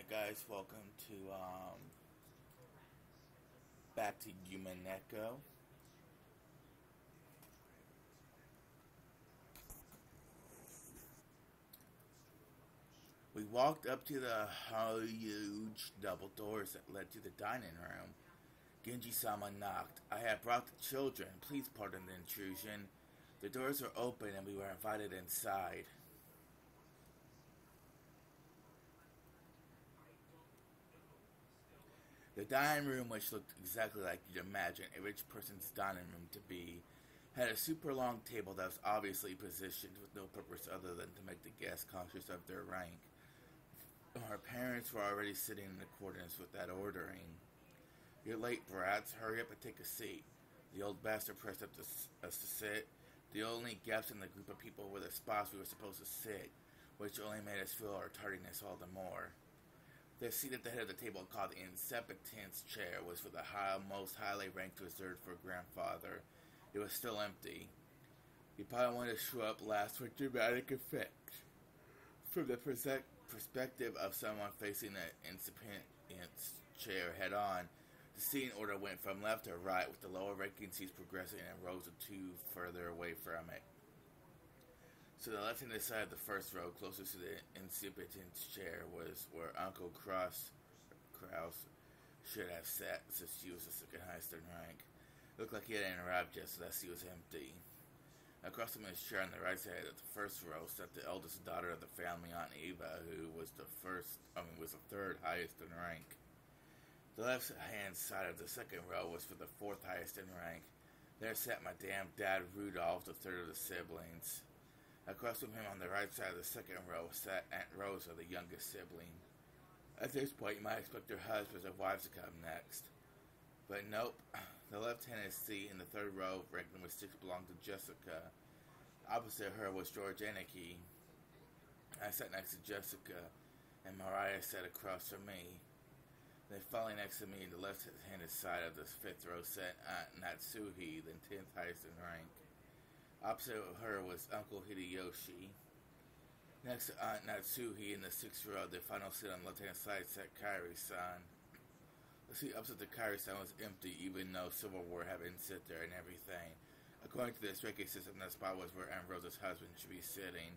guys, welcome to back to Umineko. We walked up to the huge double doors that led to the dining room. Genji-sama knocked. I had brought the children. Please pardon the intrusion. The doors were open and we were invited inside. The dining room, which looked exactly like you'd imagine a rich person's dining room to be, had a super long table that was obviously positioned with no purpose other than to make the guests conscious of their rank. Our parents were already sitting in accordance with that ordering. "You're late, brats. Hurry up and take a seat." The old bastard pressed up to us to sit. The only gaps in the group of people were the spots we were supposed to sit, which only made us feel our tardiness all the more. The seat at the head of the table, called the incipitant's chair, was for the most highly ranked reserved for grandfather. It was still empty. He probably wanted to show up last for dramatic effect. From the perspective of someone facing the incipitant's chair head on, the seating order went from left to right, with the lower ranking seats progressing in rows of two further away from it. So the left-hand side of the first row, closest to the incipitant's chair, was where Uncle Kraus should have sat, since she was the second highest in rank. It looked like he hadn't arrived yet, so that seat was empty. Across from his chair on the right side of the first row sat the eldest daughter of the family, Aunt Eva, who was the third highest in rank. The left-hand side of the second row was for the fourth highest in rank. There sat my damn dad, Rudolph, the third of the siblings. Across from him on the right side of the second row sat Aunt Rosa, the youngest sibling. At this point, you might expect their husbands or wives to come next. But nope. The left-handed seat in the third row, ranked number 6, belonged to Jessica. Opposite her was George Anarchy. I sat next to Jessica, and Mariah sat across from me. Then following next to me, in the left-handed side of the fifth row, sat Aunt Natsuhi, the 10th highest in rank. Opposite of her was Uncle Hideyoshi. Next to Aunt Natsuhi in the sixth row, the final seat on the left-hand side, sat Kairi-san. The seat opposite to Kairi-san was empty, even though Civil War had been sit there and everything. According to this ranking system, that spot was where Aunt Rosa's husband should be sitting.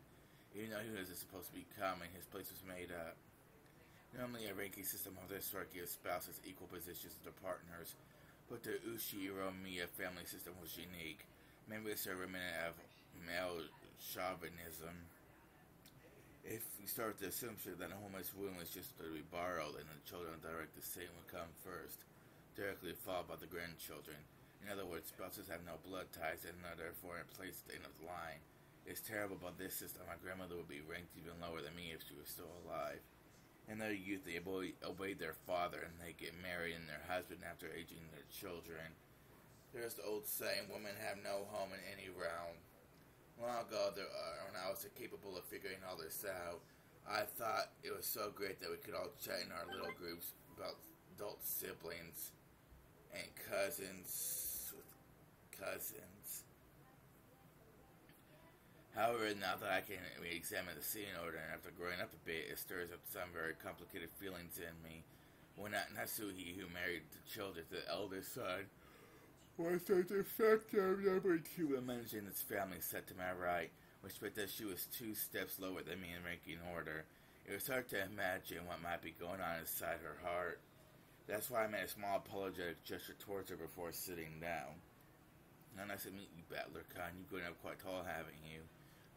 Even though he wasn't supposed to be coming, his place was made up. Normally, a ranking system of this sort gives spouses equal positions to their partners, but the Ushiro-miya family system was unique. Maybe it's a remnant of male chauvinism. If we start with the assumption that a woman's womb is just to be borrowed and the children of direct descent would come first, directly followed by the grandchildren. In other words, spouses have no blood ties and are therefore in place at the end of the line. It's terrible, but this system, my grandmother would be ranked even lower than me if she was still alive. In their youth, they obeyed their father, and they get married and their husband after aging their children. There's the old saying, women have no home in any realm. Long ago, when I was capable of figuring all this out, I thought it was so great that we could all chat in our little groups about adult siblings and cousins with cousins. However, now that I can re-examine the seating order, and after growing up a bit, it stirs up some very complicated feelings in me. When Natsuhi, who married the children to the eldest son, was the de facto number 2 woman in its family set to my right, which meant that she was 2 steps lower than me in ranking order. It was hard to imagine what might be going on inside her heart. That's why I made a small apologetic gesture towards her before sitting down. "Now, nice to meet you, Battler-kun. You've grown up quite tall, haven't you?"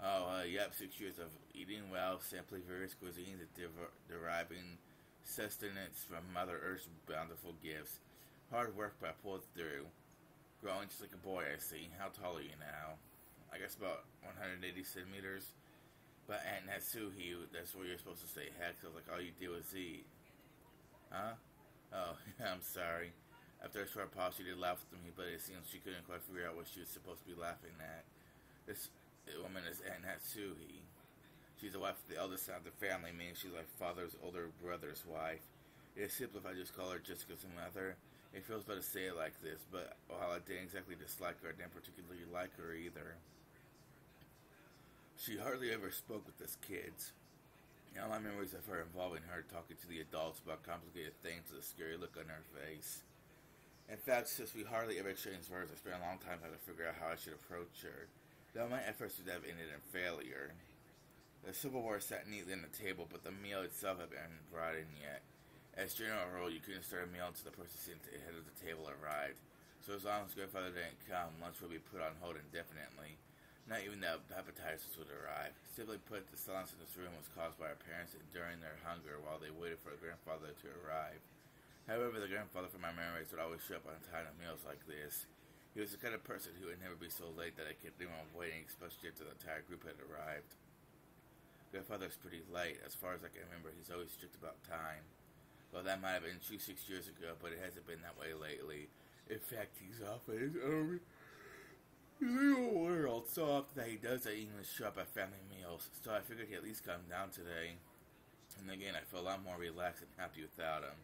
"Oh, yep, 6 years of eating well, sampling various cuisines, and deriving sustenance from Mother Earth's bountiful gifts. Hard work, but I pulled through. Growing just like a boy, I see. How tall are you now?" "I guess about 180 centimeters. But Aunt Natsuhi, that's where you're supposed to say heck, so like all you do is eat." "Huh? Oh, I'm sorry." After a short pause, she did laugh with me, but it seems she couldn't quite figure out what she was supposed to be laughing at. This woman is Aunt Natsuhi. She's the wife of the eldest son of the family, meaning she's my father's older brother's wife. It is simple if I just call her Jessica's mother. It feels better to say it like this, but while I didn't exactly dislike her, I didn't particularly like her either. She hardly ever spoke with us kids. Now my memories of her involving her talking to the adults about complicated things with a scary look on her face. In fact, since we hardly ever exchanged words, I spent a long time trying to figure out how I should approach her, though my efforts would have ended in failure. The silverware sat neatly on the table, but the meal itself had been brought in yet. As general rule, you couldn't start a meal until the person sitting at the head of the table arrived, so as long as grandfather didn't come, lunch would be put on hold indefinitely. Not even the appetizers would arrive. Simply put, the silence in this room was caused by our parents enduring their hunger while they waited for grandfather to arrive. However, the grandfather from my memories would always show up on time at meals like this. He was the kind of person who would never be so late that I kept anyone waiting, especially after the entire group had arrived. Grandfather's pretty late. As far as I can remember, he's always strict about time. Well, that might have been true 6 years ago, but it hasn't been that way lately. In fact, he's off at his own little world so often that he does that even show up at family meals. So I figured he'd at least come down today. And again, I feel a lot more relaxed and happy without him.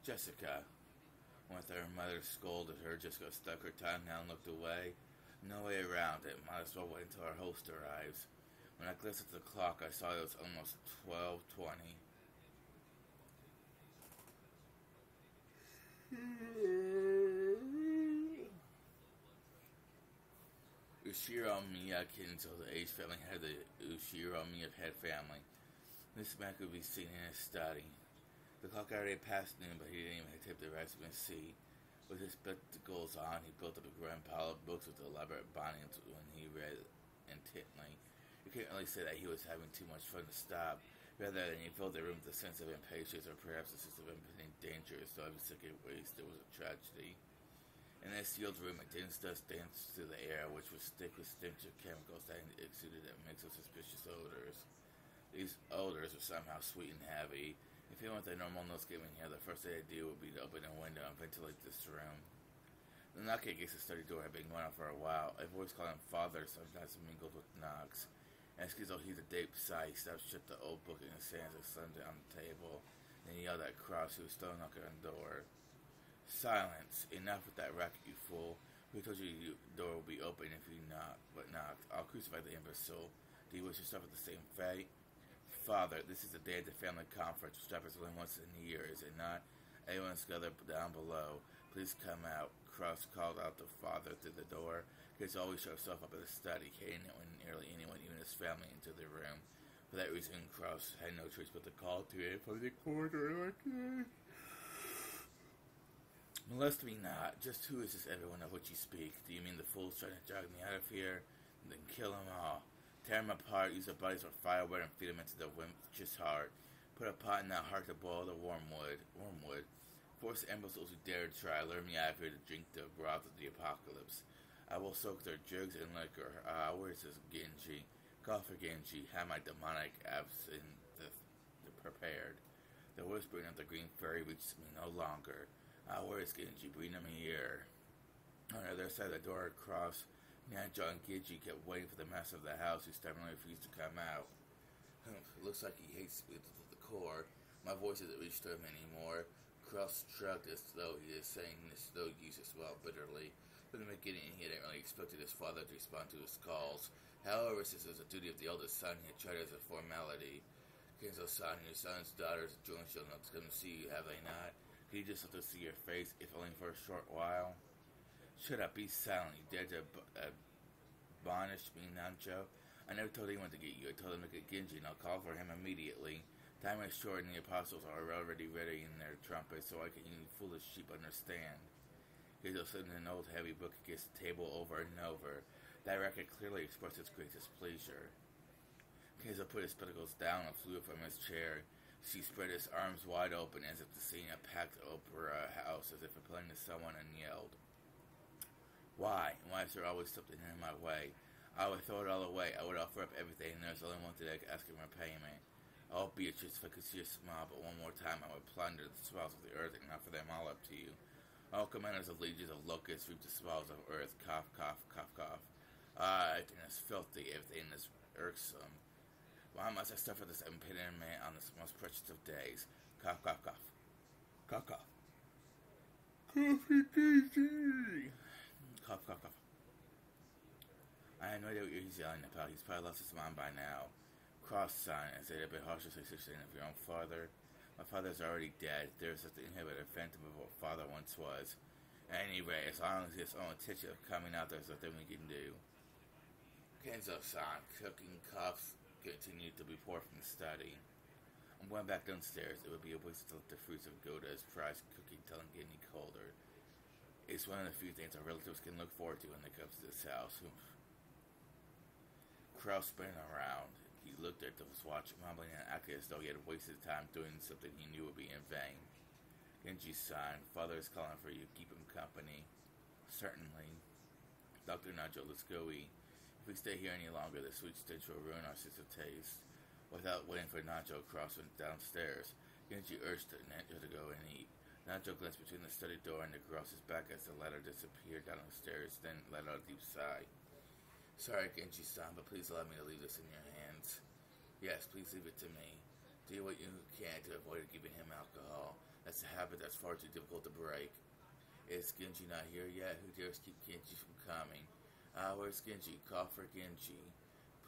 Jessica. With her mother scolded her, Jessica stuck her tongue out and looked away. No way around it. Might as well wait until our host arrives. When I glanced at the clock, I saw it was almost 12:20. Ushiro Miya Kinzo, the Age family head of the Ushiro Miya head family. This man could be seen in his study. The clock already passed noon, but he didn't even attempt to rise from his seat. With his spectacles on, he built up a grand pile of books with elaborate bindings when he read intently. You couldn't really say that he was having too much fun to stop, rather than he filled the room with a sense of impatience or perhaps a sense of impending danger, so every second waste there was a tragedy. In this sealed room, a dense dust danced through the air, which was thick with stench of chemicals that exuded a mix of suspicious odors. These odors were somehow sweet and heavy. If anyone with a normal nose came in here, the first thing they'd do would be to open a window and ventilate this room. The knocking against the study door had been going on for a while. A voice calling him father sometimes mingled with knocks. Asking as though he's a deep sigh, he stopped shut the old book in his hands and slammed it on the table. Then he yelled at Cross, who was still knocking on the door. Silence! Enough with that racket, you fool. Who told you the door will be open if you knock? But knocked. I'll crucify the imbecile. Do you wish to suffer the same fate? Father, this is the day of the family conference, which happens only once in a year, is it not? Everyone's gathered down below. Please come out. Cross called out the father through the door. He always showed himself up at the study, hating it when nearly anyone, even his family, entered the room. For that reason, Cross had no choice but to call to him from the corridor like that. Molest me not. Just who is this everyone of which you speak? Do you mean the fools trying to drag me out of here? Then kill them all. Tear them apart, use their bodies for firewood, and feed them into the witch's heart. Put a pot in that heart to boil the wormwood. Force the imbeciles who dare to try, lure me out of here to drink the broth of the apocalypse. I will soak their jugs in liquor. Where's this Genji? Call for Genji. Have my demonic absinthe prepared. The whispering of the green fairy reaches me no longer. Where is Genji? Bring him here. On the other side of the door, across Nanjo and Genji kept waiting for the master of the house, who stubbornly refused to come out. It looks like he hates me to the core. My voice hasn't reached him anymore. Cross shrugged as though he is saying this no use as well bitterly. From the beginning, he hadn't really expected his father to respond to his calls. However, since it was the duty of the eldest son, he had tried it as a formality. Kenzo-san, your son's daughters joined children to come to see you, have they not? Can you just let them see your face, if only for a short while? Shut up, be silent. You dare to admonish me, Nancho? I never told anyone to get you. I told them to get Genji, and I'll call for him immediately. Time is short, and the apostles are already ready in their trumpets, so I can you foolish sheep understand. Genzo sat in an old heavy book against the table over and over. That record clearly expressed his great displeasure. Genzo put his spectacles down and flew from his chair. She spread his arms wide open as if to see a packed opera house, as if appealing to someone, and yelled. Why? Why is there always something in my way? I would throw it all away. I would offer up everything, and there's only one thing I could ask in repayment. Oh, Beatrice, if I could see your smile but one more time, I would plunder the spoils of the earth and offer them all up to you. All commanders of legions of locusts reap the spoils of earth. Cough, cough, cough, cough. Everything is filthy. Everything is irksome. Why must I suffer this impediment on this most precious of days? Cough, cough, cough. Cough, cough. Coffee, cough, cough, cough. I have no idea what he's yelling about. He's probably lost his mind by now. Cross-sign, as it had been harshly suspicion of your own father. My father's already dead. There is nothing here but a phantom of what father once was. At any rate, as long as his own intention of coming out, there's nothing we can do. Kenzo-san, cooking cups continued to be poured from the study. I'm going back downstairs. It would be a waste to let the fruits of Goda's prized cooking till and get any colder. It's one of the few things our relatives can look forward to when they come to this house. Kraus spun around. He looked at his watch, mumbling and acting as though he had wasted time doing something he knew would be in vain. Genji-san, father is calling for you. Keep him company. Certainly. Dr. Najo, let's go eat. If we stay here any longer, the sweet stench will ruin our sense of taste. Without waiting for Najo, Kraus went downstairs. Genji urged Najo to go and eat. Najo glanced between the study door and the Kraus's back as the latter disappeared down the stairs, then let out a deep sigh. Sorry, Genji-san, but please allow me to leave this in your hands. Yes, please leave it to me. Do what you can to avoid giving him alcohol. That's a habit that's far too difficult to break. Is Genji not here yet? Who dares keep Genji from coming? Where's Genji? Call for Genji.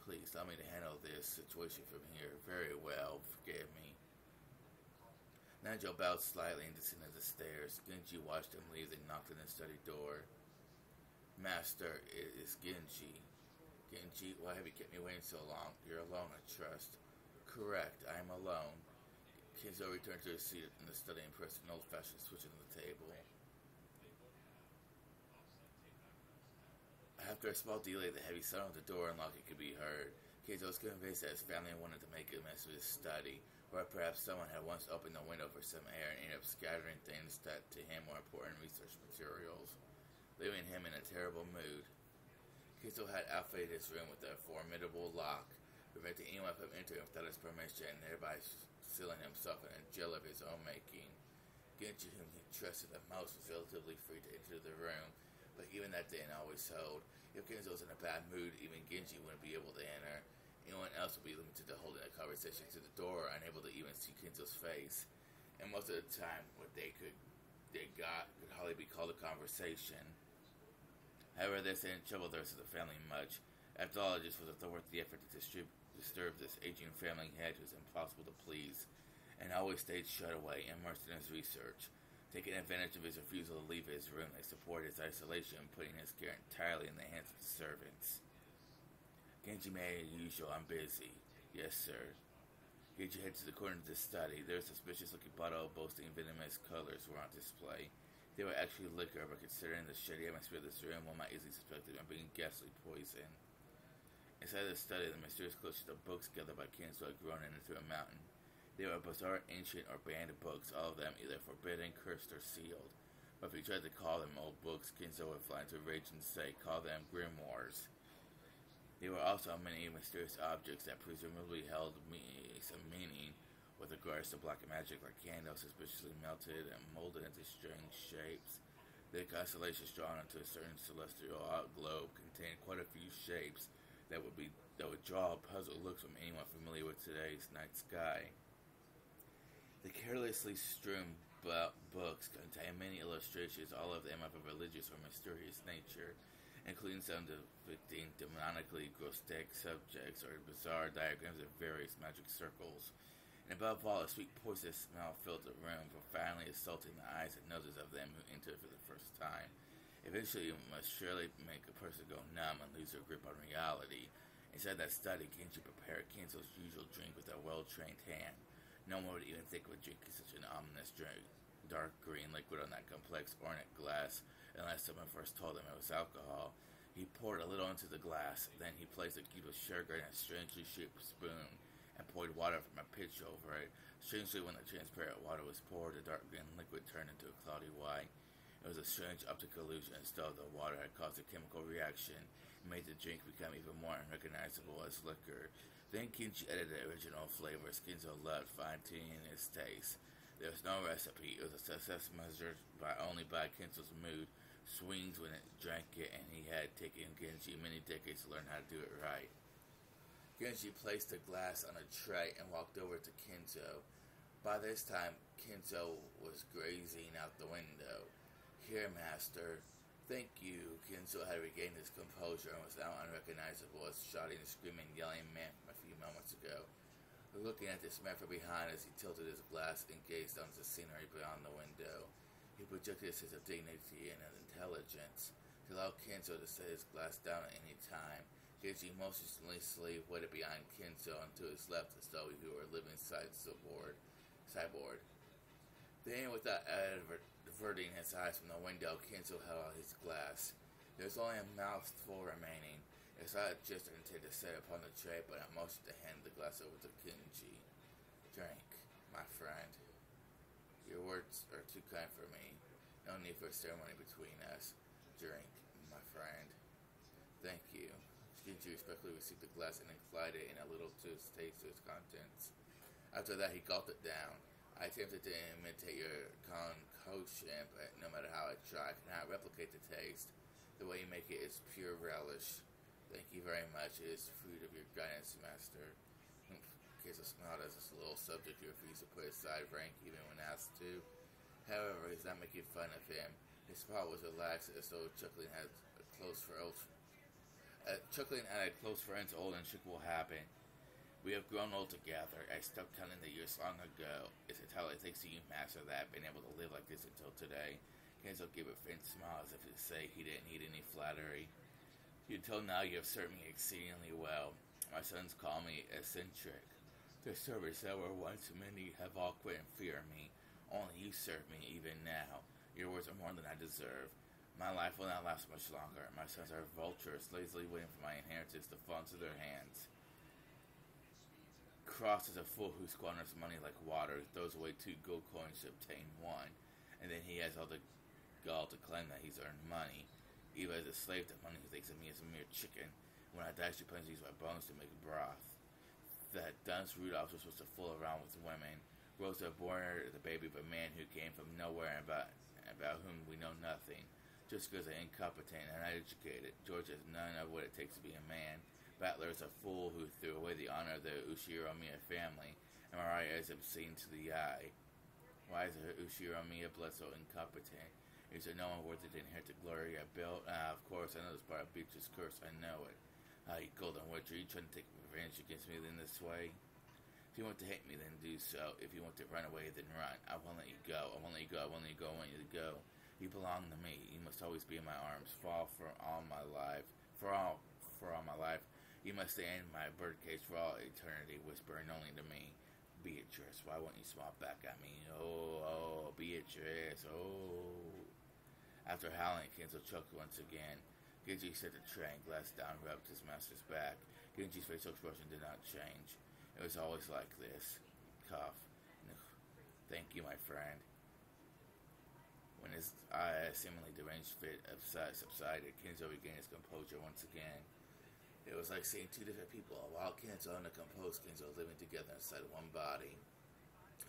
Please, allow me to handle this situation from here. Very well, forgive me. Najo bowed slightly and descended the stairs. Genji watched him leave and knocked on the study door. Master, it is Genji. Genji, why have you kept me waiting so long? You're alone, I trust. Correct, I am alone. Kenzo returned to his seat in the study and pressed an old-fashioned switch on the table. After a small delay, the heavy sound of the door unlocking could be heard. Kenzo was convinced that his family wanted to make a mess of his study, or perhaps someone had once opened the window for some air and ended up scattering things that to him were important research materials, leaving him in a terrible mood. Kenzo had outfitted his room with a formidable lock, preventing anyone from entering without his permission, and thereby sealing himself in a jail of his own making. Genji, whom he trusted the most, was relatively free to enter the room, but even that didn't always hold. If Kenzo was in a bad mood, even Genji wouldn't be able to enter. Anyone else would be limited to holding a conversation to the door, unable to even see Kenzo's face. And most of the time, what they got could hardly be called a conversation. However, this didn't trouble the rest of the family much. After all, it just wasn't worth the effort to disturb this aging family head who was impossible to please, and always stayed shut away, immersed in his research. Taking advantage of his refusal to leave his room, they supported his isolation, putting his care entirely in the hands of the servants. Genji made as usual, I'm busy. Yes, sir. Genji headed to the corner of the study. There was a suspicious-looking bottle boasting venomous colors were on display. They were actually liquor, but considering the shady atmosphere of this room, one might easily suspect them of being ghastly poison. Inside the study, the mysterious collection of books gathered by Kenzo had grown into a mountain. They were bizarre, ancient, or banned books, all of them either forbidden, cursed, or sealed. But if he tried to call them old books, Kenzo would fly into a rage and say, call them grimoires. There were also many mysterious objects that presumably held some meaning with regards to black magic, like candles suspiciously melted and molded into strange shapes. The constellations drawn into a certain celestial globe contained quite a few shapes that would draw puzzled looks from anyone familiar with today's night sky. The carelessly strewn books contain many illustrations, all of them of a religious or mysterious nature, including some depicting demonically grotesque subjects or bizarre diagrams of various magic circles. And above all, a sweet poisonous smell filled the room, profoundly assaulting the eyes and noses of them who entered for the first time. Eventually, it must surely make a person go numb and lose their grip on reality. Inside that study, Genji prepared Kenzo's usual drink with a well-trained hand. No one would even think of drinking such an ominous drink, dark green liquid on that complex ornate glass, unless someone first told him it was alcohol. He poured a little into the glass, then he placed a cube of sugar in a strangely shaped spoon, and poured water from a pitcher over it. Strangely, when the transparent water was poured, the dark green liquid turned into a cloudy white. It was a strange optical illusion, as though the water had caused a chemical reaction and made the drink become even more unrecognizable as liquor. Then Genji added the original flavors Kenzo loved, fine-tuning his taste. There was no recipe. It was a success measured only by Kenzo's mood swings when it drank it, and he had taken Genji many decades to learn how to do it right. Genji placed the glass on a tray and walked over to Kenzo. By this time, Kenzo was gazing out the window. Here, master. Thank you. Kenzo had regained his composure and was now unrecognizable as shouting, screaming, yelling man from a few moments ago. Looking at this man from behind as he tilted his glass and gazed onto the scenery beyond the window. He projected a sense of dignity and intelligence to allow Kenzo to set his glass down at any time. Genji motionlessly waited behind Kenzo and to his left as though he were living sideboard. Then, without averting his eyes from the window, Kenzo held out his glass. There was only a mouthful remaining. His eye gesture intended to set it upon the tray, but I motioned to hand the glass over to Genji. Drink, my friend. Your words are too kind for me. No need for a ceremony between us. Drink, my friend. Thank you. Genji respectfully received the glass and inclined it in a little to taste its contents. After that, he gulped it down. I attempted to imitate your concoction, but no matter how I try, I cannot replicate the taste. The way you make it is pure relish. Thank you very much. It is the fruit of your guidance, master. Kenzo smiled as this little subject he refused to put aside rank even when asked to. However, he's not making fun of him. His smile was relaxed as though chuckling at a close friend's old and trick will happen. We have grown old together. I stopped counting the years long ago. It's entirely thanks to you, master, that I've been able to live like this until today. Kenzo gave a faint smile as if to say he didn't need any flattery. Until now, you have served me exceedingly well. My sons call me eccentric. The servants that were once many have all quit in fear of me. Only you serve me even now. Your words are more than I deserve. My life will not last much longer. My sons are vultures, lazily waiting for my inheritance to fall into their hands. Cross is a fool who squanders money like water, throws away 2 gold coins to obtain 1, and then he has all the gall to claim that he's earned money. Even as a slave to money, he thinks of me as a mere chicken. When I die, she plans to use my bones to make broth. That dunce Rudolph was supposed to fool around with women. Rosa bore the baby of a man who came from nowhere and about whom we know nothing. Just because they're incompetent and uneducated. George has none of what it takes to be a man. Battler is a fool who threw away the honor of the Ushiromiya family, and Mariah is obscene to the eye. Why is Ushiromiya blood so incompetent? Is there no one worthy to inherit the glory I built? Of course, I know this part of Beatrice's curse, I know it. You golden witch, are you trying to take revenge against me in this way? If you want to hate me, then do so. If you want to run away, then run. I won't let you go. I won't let you go. I won't let you go. I want you to go. You belong to me. You must always be in my arms. For all my life. You must stay in my birdcage for all eternity, whispering only to me. Beatrice, why won't you smile back at me? Oh, Beatrice, oh. After howling, Kenzo choked once again. Genji set the tray and glass down, rubbed his master's back. Genji's facial expression did not change. It was always like this. Cough. Thank you, my friend. When his seemingly deranged fit subsided, Kenzo regained his composure once again. It was like seeing 2 different people, a wild Kenzo and a composed Kenzo living together inside one body.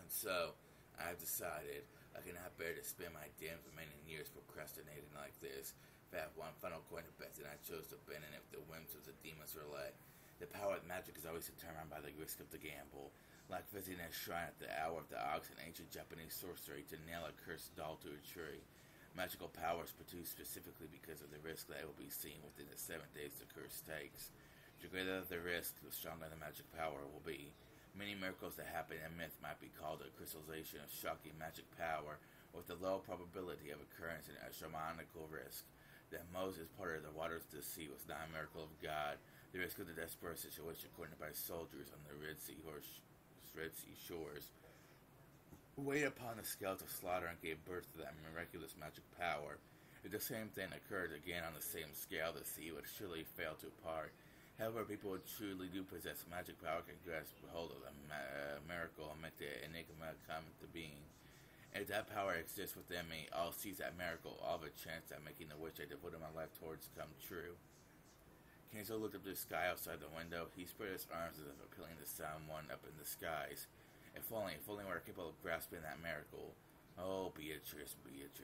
And so, I have decided I cannot bear to spend my damn remaining years procrastinating like this. If I have one final coin to bet, then I chose to bend in it with the whims of the demon's roulette. The power of magic is always determined by the risk of the gamble. Like visiting a shrine at the hour of the ox in ancient Japanese sorcery to nail a cursed doll to a tree. Magical power is produced specifically because of the risk that it will be seen within the 7 days the curse takes. The greater the risk, the stronger the magic power will be. Many miracles that happen in myth might be called a crystallization of shocking magic power, with a low probability of occurrence and astronomical risk. That Moses parted the waters of the sea was not a miracle of God. The risk of the desperate situation accorded by soldiers on the Red Sea shores weighed upon the scales of slaughter and gave birth to that miraculous magic power. If the same thing occurred again on the same scale, the sea would surely fail to part. However, people who truly do possess magic power can grasp hold of the miracle and make the enigma come into being. And if that power exists within me, I'll seize that miracle, all of a chance at making the wish I devoted my life towards come true. Kenzo looked up to the sky outside the window. He spread his arms as if appealing to someone up in the skies. If only we were capable of grasping that miracle. Oh, Beatrice,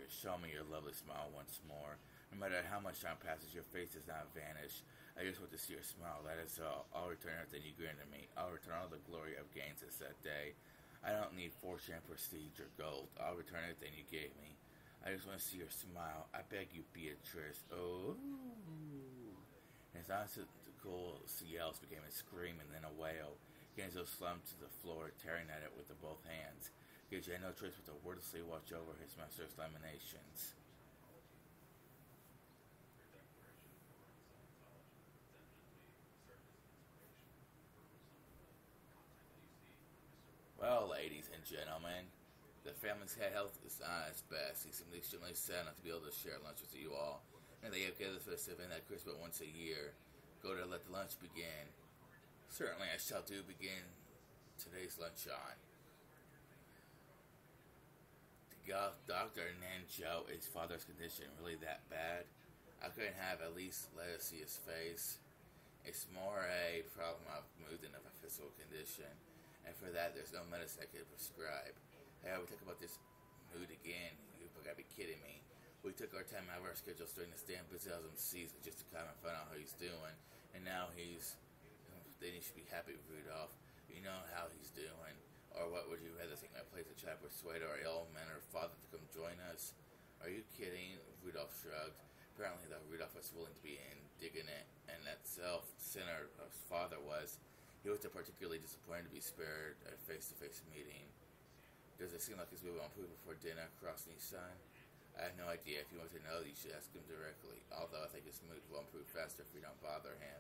show me your lovely smile once more. No matter how much time passes, your face does not vanish. I just want to see your smile, that is all. I'll return everything you granted me. I'll return all the glory I've gained since that day. I don't need fortune, prestige, or gold. I'll return everything you gave me. I just want to see your smile. I beg you, Beatrice. Oh. His eyes cool yells became a scream and then a wail. Genzo slumped to the floor, tearing at it with both hands. Genji had no choice but to wordlessly watch over his master's laminations. Well, ladies and gentlemen, the family's health is not its best. He seemed extremely sad not to be able to share lunch with you all, and they have gathered for this event at Christmas once a year. Go to let the lunch begin. Certainly, I shall do begin today's lunch on. Dr. Nanjo, his father's condition really that bad? I couldn't have at least let us see his face. It's more a problem of mood than of a physical condition, and for that there's no medicine I could prescribe. Hey, we talk about this mood again. You gotta be kidding me. We took our time out of our schedules during this damn busy season just to come and find out how he's doing, and now then you should be happy with Rudolph. You know how he's doing. Or what would you rather take my place to try to persuade our ill-mannered father to come join us? Are you kidding? Rudolph shrugged. Apparently, though, Rudolph was willing to be indignant, and that self-centered his father was. He was particularly disappointed to be spared a face-to-face meeting. Does it seem like his mood will improve before dinner, Krosny's son? I have no idea. If you want to know, you should ask him directly. Although I think his mood will improve faster if we don't bother him.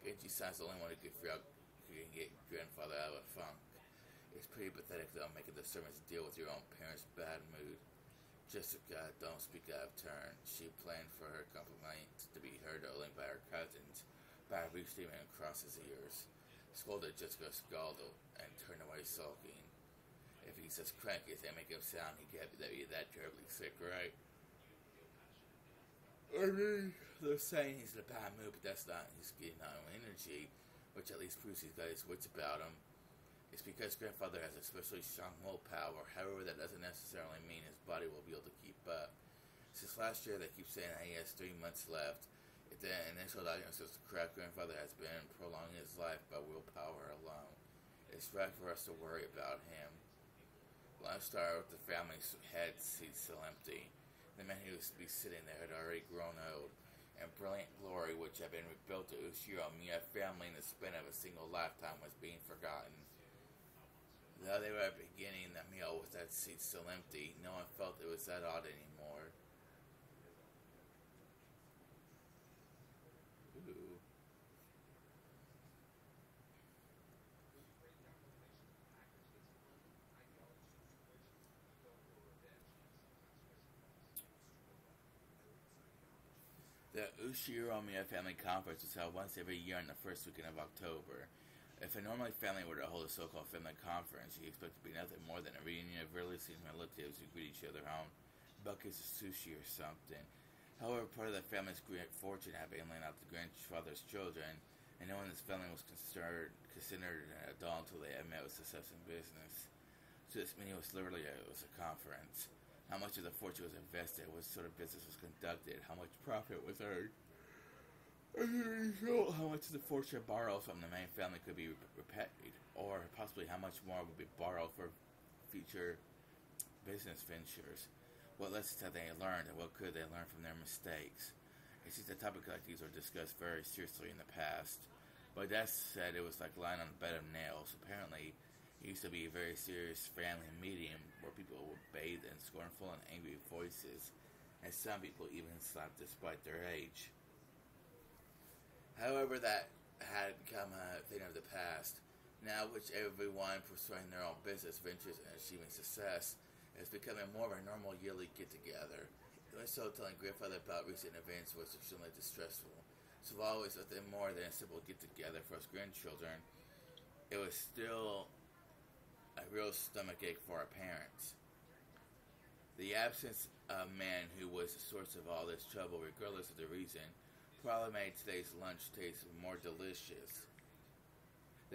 Genji-san's the only one who can get grandfather out of a funk. It's pretty pathetic, though, making the servants deal with your own parents' bad mood. Jessica, don't speak out of turn. She planned for her complaints to be heard only by her cousins. Barry steaming across his ears. Scolded Jessica scalded and turned away sulking. If he's as cranky as they make him sound, he can't be that terribly sick, right? I mean, they're saying he's in a bad mood, but that's not he's getting no energy, which at least proves he's got his wits about him. It's because grandfather has especially strong willpower. However, that doesn't necessarily mean his body will be able to keep up. Since last year, they keep saying that he has 3 months left. If the initial diagnosis is correct, grandfather has been prolonging his life by willpower alone. It's right for us to worry about him. Lunch started with the family's head seat still empty. The man who used to be sitting there had already grown old, and brilliant glory which had been rebuilt to Ushiro Miya family in the span of a single lifetime was being forgotten. Though they were beginning the meal with that seat still empty, no one felt it was that odd anymore. Ooh. The Ushiro-miya Family Conference is held once every year on the first weekend of October. If a normal family were to hold a so-called family conference, you expect it to be nothing more than a reunion of rarely seen relatives who greet each other on buckets of sushi or something. However, part of the family's great fortune had been laying out the grandfather's children, and no one in this family was considered an adult until they had met with success in business. So this meeting was literally a conference. How much of the fortune was invested, what sort of business was conducted, how much profit was earned, how much of the fortune borrowed from the main family could be repaid, or possibly how much more would be borrowed for future business ventures. What lessons had they learned, and what could they learn from their mistakes? It seems that topics like these were discussed very seriously in the past. But that said, it was like lying on a bed of nails. Apparently, it used to be a very serious family meeting where people were bathed in scornful and angry voices, and some people even slapped despite their age. However, that had become a thing of the past. Now, which everyone pursuing their own business ventures and achieving success is becoming more of a normal yearly get-together. Even so, telling grandfather about recent events was extremely distressful. So while it was nothing more than a simple get-together for us grandchildren, it was still a real stomachache for our parents. The absence of a man who was the source of all this trouble, regardless of the reason, probably made today's lunch taste more delicious.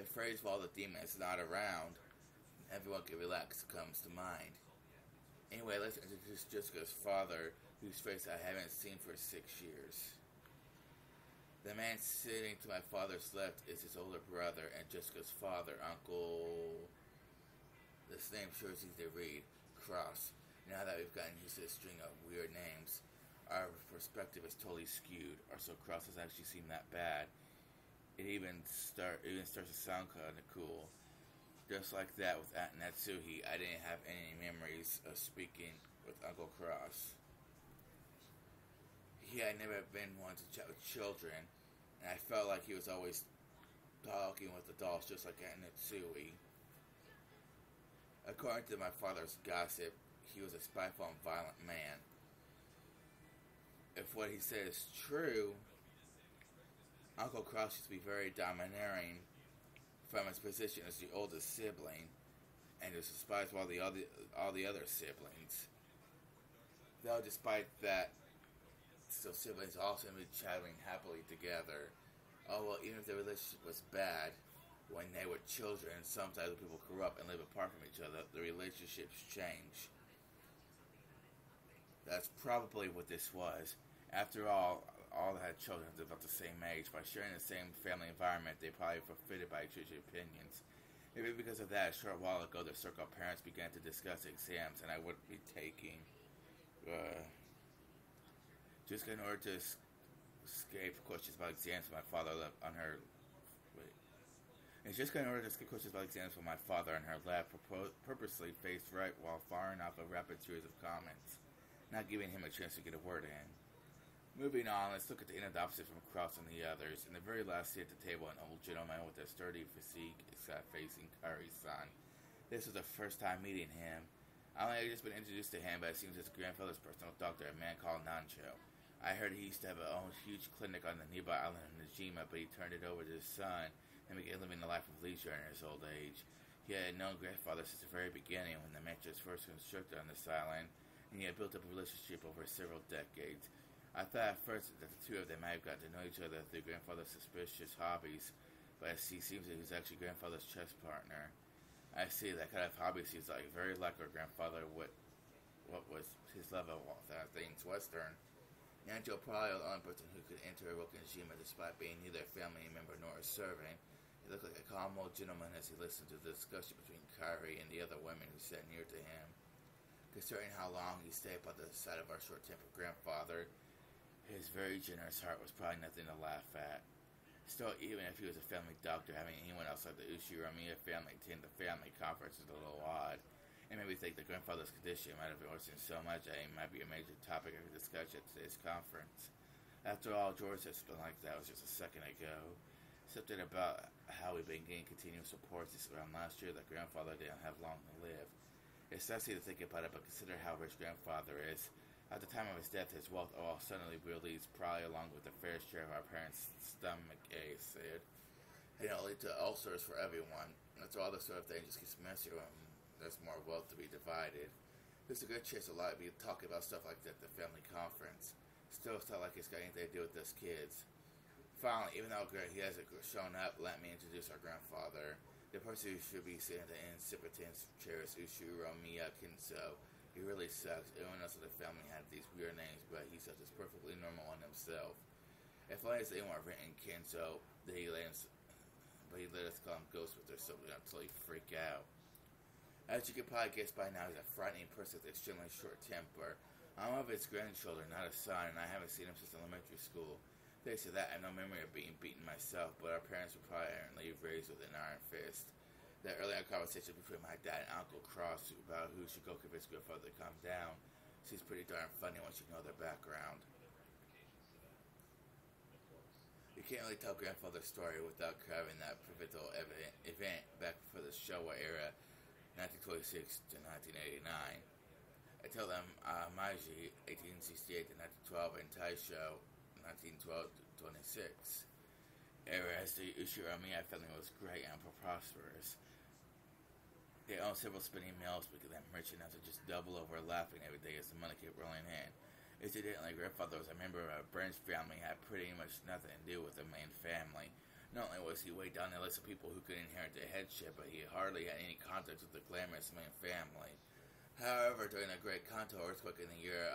The phrase, while the demon is not around, everyone can relax, comes to mind. Anyway, let's introduce Jessica's father, whose face I haven't seen for 6 years. The man sitting to my father's left is his older brother and Jessica's father, Uncle... This name sure is easy to read. Cross. Now that we've gotten used to a string of weird names, our perspective is totally skewed, or so crosses actually seem that bad. It even starts to sound kind of cool. Just like that with Aunt Natsuhi, I didn't have any memories of speaking with Uncle Cross. He had never been one to chat with children, and I felt like he was always talking with adults just like Aunt Natsuhi. According to my father's gossip, he was a spiteful and violent man. If what he said is true, Uncle Cross used to be very domineering from his position as the oldest sibling, and was despised by all the other siblings. Though despite that, still siblings all seem to be chatting happily together. Oh well, even if the relationship was bad, when they were children, sometimes when people grew up and live apart from each other, the relationships change. That's probably what this was. After all that had children about the same age. By sharing the same family environment, they probably were fitted by each other's opinions. Maybe because of that, a short while ago, the circle of parents began to discuss exams, and I would be taking. Just in order to escape questions about exams, my father left on her. Wait. It's just in order to escape questions about exams when my father and her lab purposely faced right while firing off a rapid series of comments, not giving him a chance to get a word in. Moving on, let's look at the end of the opposite from Cross and the others. In the very last seat at the table, an old gentleman with a sturdy physique sat facing Kari's son. This was the first time meeting him. I only had just been introduced to him, but it seems his grandfather's personal doctor, a man called Nancho. I heard he used to have a own huge clinic on the nearby island of Najima, but he turned it over to his son and began living a life of leisure in his old age. He had known grandfather since the very beginning when the mansion was first constructed on this island, and he had built up a relationship over several decades. I thought at first that the two of them might have gotten to know each other through grandfather's suspicious hobbies, but as he seems that he was actually grandfather's chess partner. I see that kind of hobby seems like very like our grandfather. What was his level of things Western? Nanjo probably the only person who could enter Rokinjima despite being neither a family member nor a servant. He looked like a calm old gentleman as he listened to the discussion between Kairi and the other women who sat near to him. Considering how long he stayed by the side of our short-tempered grandfather, his very generous heart was probably nothing to laugh at. Still, even if he was a family doctor, having anyone else like the Ushiromiya family attend the family conference is a little odd. It made me think the grandfather's condition might have worsened so much that it might be a major topic of discussion at today's conference. After all, George said something like that was just a second ago. Something about how we've been getting continuous reports this around last year that grandfather didn't have long to live. It's nasty to think about it, but consider how rich grandfather is. At the time of his death, his wealth all suddenly released, probably along with the fair share of our parents' stomach aches, said. And it'll lead to ulcers for everyone. That's all this sort of thing just gets messier when there's more wealth to be divided. There's a good chance a lot of you talking about stuff like that at the family conference. Still, it's not like it's got anything to do with us kids. Finally, even though he hasn't shown up, let me introduce our grandfather. The person who should be sitting at the incipient chair is Ushiro Miyakinso. He really sucks. Everyone else in the family had these weird names, but he's such as perfectly normal on himself. As long as they weren't written Kenzo, he let us call him Ghostwitch or something until he freak out. As you can probably guess by now, he's a frightening person with extremely short temper. I'm one of his grandchildren, not a son, and I haven't seen him since elementary school. Thanks to that, I have no memory of being beaten myself, but our parents were probably apparently raised with an iron fist. That earlier conversation between my dad and Uncle Cross about who should go convince grandfather to calm down seems pretty darn funny once you know their background. You can't really tell grandfather's story without carving that pivotal event back for the Showa era, 1926 to 1989. I tell them Meiji, 1868 to 1912, and Taisho, 1912 to 26. Era as the Ushiromiya family was great and prosperous. They owned several spinning mills because that merchant had to just double over laughing every day as the money kept rolling in. Incidentally, grandfather was a member of a branch family and had pretty much nothing to do with the main family. Not only was he way down the list of people who could inherit the headship, but he hardly had any contact with the glamorous main family. However, during the Great Kanto earthquake in the year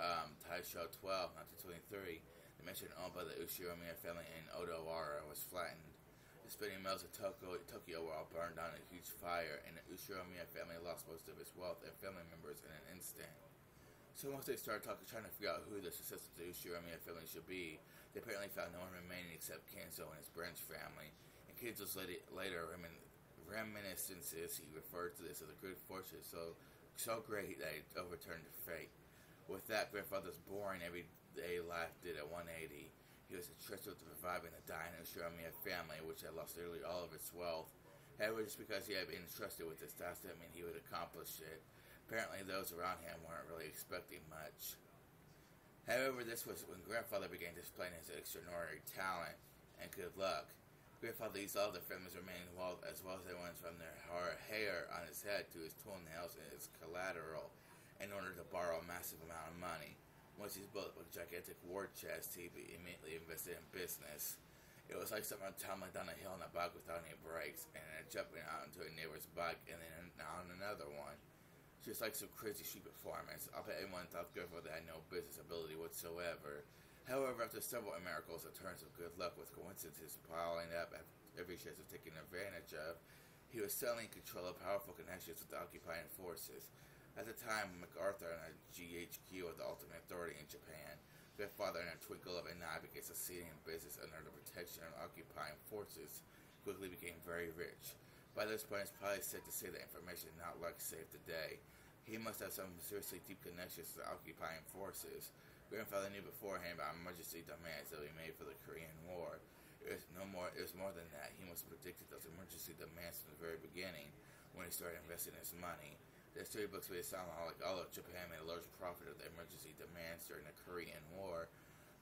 Taisho 12, 1923, the mansion owned by the Ushiromiya family in Odawara was flattened. The spinning mills of Tokyo were all burned down in a huge fire, and the Ushiromiya family lost most of its wealth and family members in an instant. So once they started trying to figure out who the successor to the Ushiromiya family should be, they apparently found no one remaining except Kenzo and his branch family. Kinsel's later reminiscences, he referred to this as a good fortune so great that it overturned fate. With that, grandfather's boring everyday life did a 180. He was entrusted with reviving the dying Umineko family, which had lost nearly all of its wealth. However, just because he had been entrusted with this task didn't mean he would accomplish it. Apparently, those around him weren't really expecting much. However, this was when grandfather began displaying his extraordinary talent and good luck. Grandfather used all of the family's remaining wealth, as well as the ones from their hair on his head to his toenails and his collateral, in order to borrow a massive amount of money. Once he's built up a gigantic war chest, he immediately invested in business. It was like someone tumbling down a hill on a bike without any brakes, and then jumping out into a neighbor's bike, and then on another one. Just like some crazy street performance. I'll bet anyone thought grandfather had no business ability whatsoever. However, after several miracles and turns of good luck with coincidences piling up at every chance of taking advantage of, he was suddenly in control of powerful connections with the occupying forces. At the time, MacArthur and GHQ were the ultimate authority in Japan. Grandfather, in a twinkle of an eye, began succeeding in business under the protection of occupying forces, quickly became very rich. By this point, it's probably safe to say that information is not like safe today. He must have some seriously deep connections to the occupying forces. Grandfather knew beforehand about emergency demands that we made for the Korean War. It was more than that. He must have predicted those emergency demands from the very beginning when he started investing his money. The history books made it sound like all of Japan made a large profit of the emergency demands during the Korean War,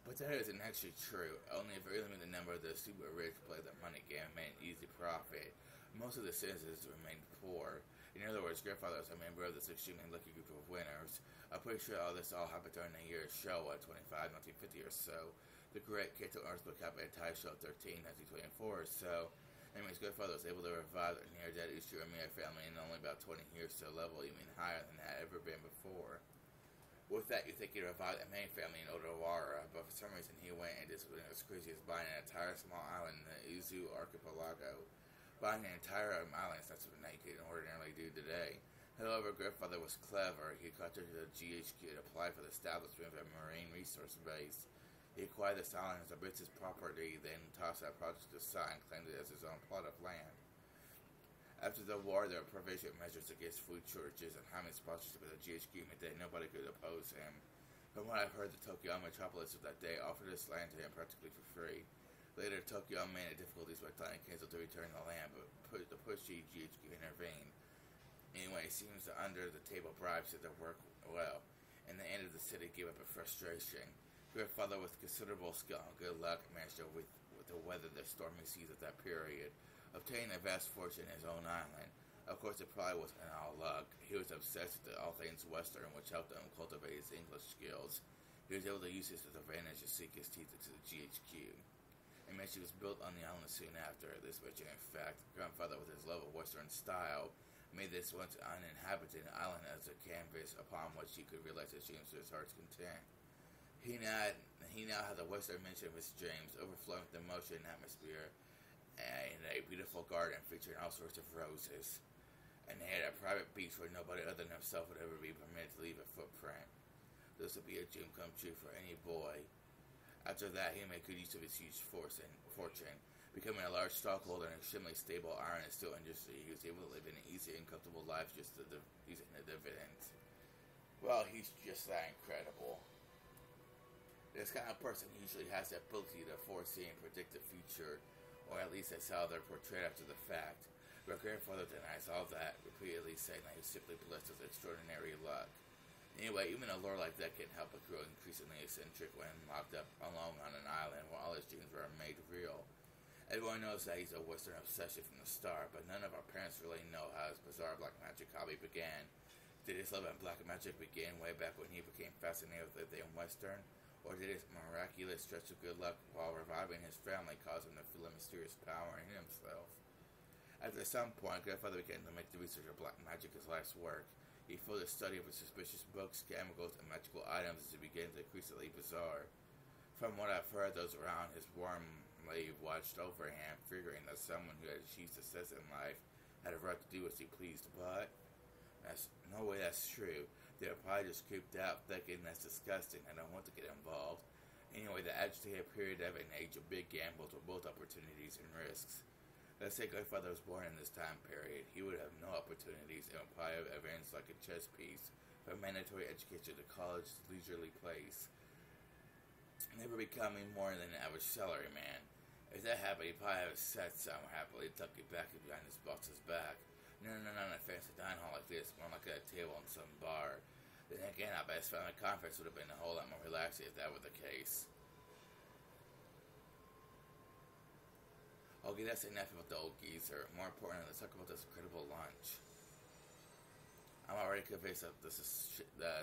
but that isn't actually true. Only a very limited number of the super rich played the money game and made an easy profit. Most of the citizens remained poor. In other words, grandfather was a member of this extremely lucky group of winners. I'm pretty sure this all happened during the year Showa 1950 or so. The Great Kato Earthquake happened at Taisho 1924 or so. Anyways, grandfather was able to revive the near-dead Umineko family in only about 20 years to a level even higher than that had ever been before. With that, you think he revived the main family in Odawara, but for some reason he went and did something as crazy as buying an entire small island in the Izu archipelago. Buying an entire island is not something that you can ordinarily do today. However, grandfather was clever. He contacted the GHQ to apply for the establishment of a marine resource base. He acquired this island as a business property, then tossed that project aside and claimed it as his own plot of land. After the war, there were provision measures against food shortages, and having sponsorship of the GHQ meant that nobody could oppose him. From what I've heard, the Tokyo metropolis of that day offered this land to him practically for free. Later, Tokyo made difficulties by telling Cancel to return the land, but the pushy GHQ intervened. Anyway, it seems that under-the-table bribes did their work well, and the end of the city gave up in frustration. Grandfather, with considerable skill and good luck, managed to weather the stormy seas of that period, obtaining a vast fortune in his own island. Of course, it probably wasn't all luck. He was obsessed with all things Western, which helped him cultivate his English skills. He was able to use this as advantage to sink his teeth into the GHQ. A mansion was built on the island soon after. This mansion, in fact, grandfather, with his love of Western style, made this once uninhabited island as a canvas upon which he could realize his dreams to his heart's content. He now has a Western mansion of his dreams, overflowing with emotion and atmosphere, and a beautiful garden featuring all sorts of roses. And they had a private beach where nobody other than himself would ever be permitted to leave a footprint. This would be a dream come true for any boy. After that, he made good use of his huge fortune, becoming a large stockholder in an extremely stable iron and steel industry. He was able to live an easy and comfortable life just using the dividends. Well, he's just that incredible. This kind of person usually has the ability to foresee and predict the future, or at least that's how they're portrayed after the fact. But grandfather denies all that, repeatedly saying that he's simply blessed with extraordinary luck. Anyway, even a lore like that can help a grow increasingly eccentric when locked up alone on an island where all his dreams were made real. Everyone knows that he's a Western obsession from the start, but none of our parents really know how his bizarre black magic hobby began. Did his love of black magic begin way back when he became fascinated with the Western? Or did his miraculous stretch of good luck while reviving his family cause him to feel a mysterious power in himself? After some point, grandfather began to make the research of black magic his life's work. He filled his study with suspicious books, chemicals, and magical items as he began to increasingly bizarre. From what I've heard, those around his warmly watched over him, figuring that someone who had achieved success in life had a right to do as he pleased, but that's no way that's true. They were probably just creeped out, thinking that's disgusting, I don't want to get involved. Anyway, the agitated period of an age of big gambles with both opportunities and risks. Let's say grandfather was born in this time period. He would have no opportunities and would probably have events like a chess piece, from mandatory education to college to leisurely place, never becoming more than an average salary man. If that happened, he'd probably have a set somewhere happily tucked back behind his boss's back. No, not a fancy dining hall like this, more like a table in some bar. Then again, I bet his family conference would have been a whole lot more relaxing if that were the case. Okay, that's enough about the old geezer. More importantly, let's talk about this incredible lunch. I'm already convinced that the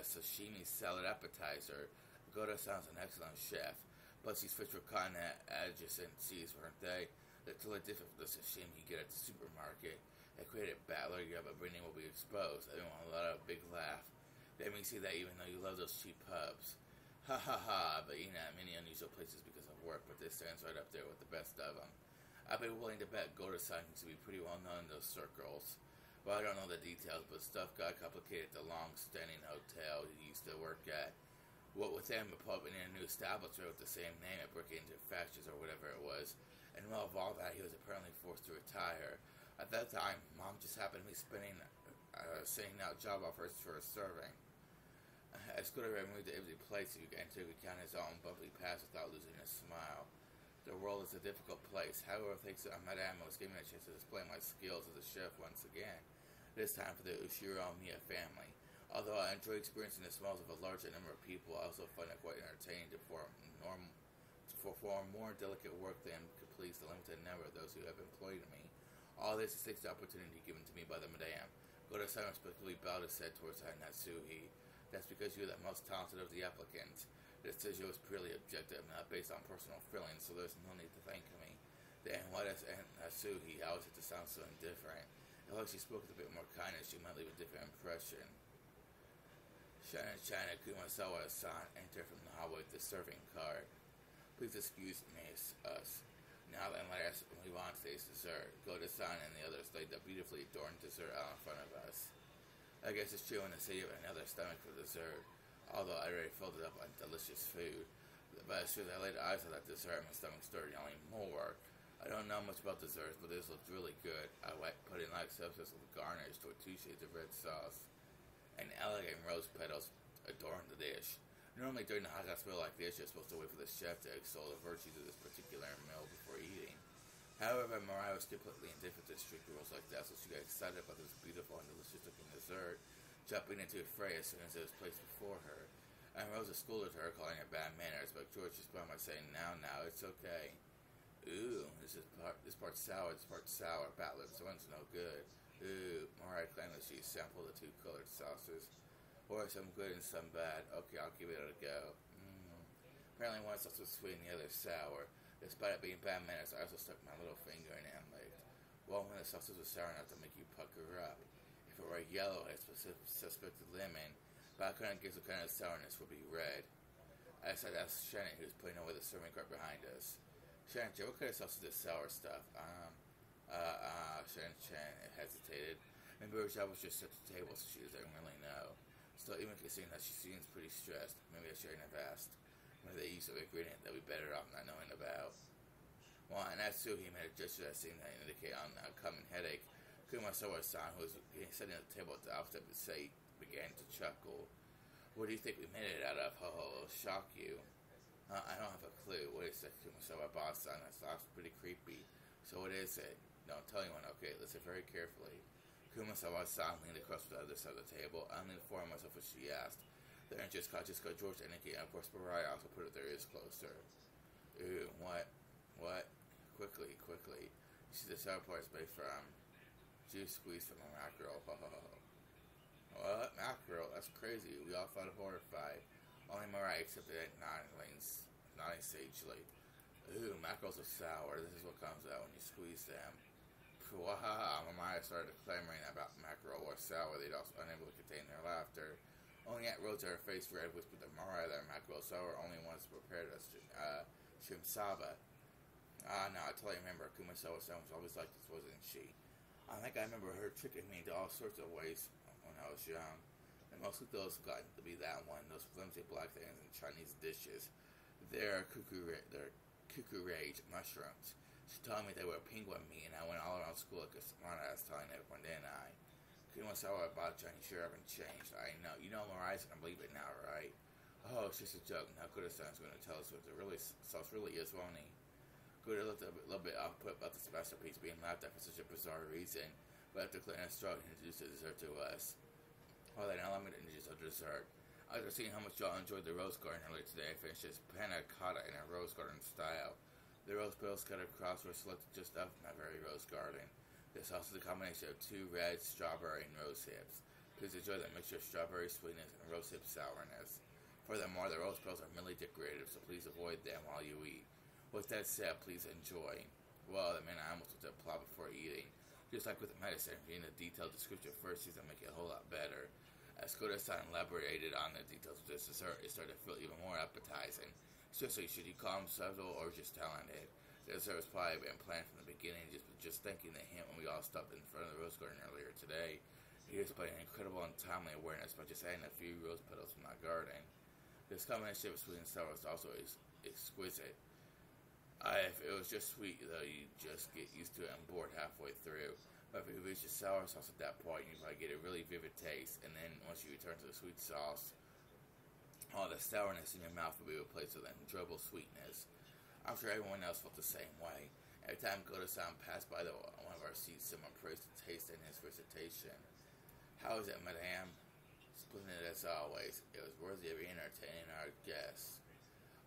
sashimi salad appetizer. Goda-san's an excellent chef, but these fish were caught in adjacent seas, weren't they? They're totally different from the sashimi you get at the supermarket. It created a battler, your upbringing will be exposed. Everyone will let out a big laugh. Let me see that even though you love those cheap pubs. Ha ha ha, but eating at many unusual places because of work, but this stands right up there with the best of them. I'd be willing to bet Goda-san used to be pretty well known in those circles. Well, I don't know the details, but stuff got complicated at the long-standing hotel he used to work at. What with him opening a new establishment with the same name and breaking into factions or whatever it was, and well, of all that, he was apparently forced to retire. At that time, Mom just happened to be sending out job offers for serving. As good as removed the empty place if you can enter to count his own bubbly past without losing a smile. The world is a difficult place. However, thanks to Madame, I was given a chance to display my skills as a chef once again. This time for the Ushiro Miya family. Although I enjoy experiencing the smells of a larger number of people, I also find it quite entertaining to perform more delicate work than could please the limited number of those who have employed me. All this is thanks to the opportunity given to me by the Madame. Goda-san respectfully bowed his head towards Natsuhi. That's because you're the most talented of the applicants. This decision was purely objective, not based on personal feelings, so there's no need to thank me. Then, why does Aunt Natsuhi always have to sound so indifferent? If she spoke with a bit more kindness, she might leave a different impression. China Kumasawa-san entered from the hallway with the serving cart. Please excuse me, us. Now then, let us move on to today's dessert. Goda-san and the others laid the beautifully adorned dessert out in front of us. I guess it's true when they say you have another stomach for dessert, although I already filled it up on delicious food. But as soon as I laid eyes on that dessert, my stomach stirred yelling more. I don't know much about desserts, but this looked really good. I put in like substance with garnish to 2 shades of red sauce. And elegant rose petals adorned the dish. Normally during the hot meal like this, you're supposed to wait for the chef to extol the virtues of this particular meal before eating. However, Mariah was completely indifferent to strict rules like that, so she got excited about this beautiful and delicious-looking dessert, jumping into a fray as soon as it was placed before her. And Rosa scolded her, calling it bad manners, but George responded by saying, now, it's okay. Ooh, this part's sour, Battler, this one's no good. Ooh, Mariah claimed that she sampled the 2 colored sauces. Or some good and some bad. Okay, I'll give it a go. Apparently one sauce was sweet and the other sour. Despite it being bad manners, I also stuck my little finger in it and licked. Well, when the sauces were sour enough to make you pucker up. If it were yellow, I suspected lemon, but I couldn't guess what kind of sourness would be red. I decided to ask Shannon, who was putting away the serving cart behind us. Shannon, what kind of sauce is this sour stuff? Shannon hesitated. Maybe her job was just at the table, so she doesn't really know. Still, even considering that she seems pretty stressed, maybe I shouldn't have asked. Maybe they used an ingredient that we better off not knowing about. Well, and that's true, he made a gesture that seemed to indicate an upcoming headache. Kumasawa-san, who was sitting at the table at the opposite of the seat, began to chuckle. What do you think we made it out of? Ho ho, it'll shock you. I don't have a clue. What is it, Kumasawa-san? That sounds pretty creepy. So what is it? Don't tell anyone, okay? Listen very carefully. Kumasawa-san leaned across the other side of the table. I leaned forward myself as she asked. The interest caught George and Nikki, and of course Mariah also put their ears closer. Ooh, what? Quickly. You see the sour part is made from juice squeezed from a mackerel. What? Mackerel? That's crazy. We all felt horrified. Only Mariah accepted it, nodding sagely. Ooh, mackerels are sour. This is what comes out when you squeeze them. Wahaha, Mariah started clamoring about mackerel or sour. They'd also unable to contain their laughter. Only Aunt Rose, her face red, whispered to Mariah that mackerel sour only once prepared as shrimsaba. No, I totally remember. Kumasawa-san was always like this, wasn't she? I think I remember her tricking me into all sorts of ways when I was young. And most of those got to be that one, those flimsy black things in Chinese dishes. They're cucurage mushrooms. She told me they were penguin meat, and I went all around school like a smartass telling everyone, didn't I? Kumasawa about Johnny sure haven't changed. I know. You know Mariah's gonna believe it now, right? Oh, it's just a joke. Now Kuda-san's gonna tell us what the really sauce really is, won't he? Kuda looked a little bit off-put about this masterpiece being laughed at for such a bizarre reason, but after clearing his throat, he introduced the dessert to us. Well then, allow me to introduce our dessert. After seeing how much y'all enjoyed the rose garden earlier today, I finished this panna cotta in a rose garden style. The rose petals cut across were selected just off my very rose garden. This sauce is a combination of 2 red, strawberry, and rose hips. Please enjoy the mixture of strawberry sweetness and rose hip sourness. Furthermore, the rose petals are merely decorative, so please avoid them while you eat. With that said, please enjoy. Well, the man I almost looked at plot before eating. Just like with the medicine, reading the detailed description first seems to make it a whole lot better. As Koda-san elaborated on the details of this dessert, it started to feel even more appetizing. Seriously, should you call him subtle or just talented? The dessert was probably been planned from the beginning, just thinking of him when we all stopped in front of the rose garden earlier today. He displayed an incredible and timely awareness by just adding a few rose petals from my garden. This combination of sweet and sour was also exquisite. If it was just sweet, though, you just get used to it and bored halfway through. But if you reach the sour sauce at that point, you probably get a really vivid taste, and then once you return to the sweet sauce, all the sourness in your mouth will be replaced with an enjoyable sweetness. I'm sure everyone else felt the same way. Every time Koda-san passed by one of our seats, someone praised the taste and his recitation. How is it, madame? Splendid as always. It was worthy of entertaining our guests.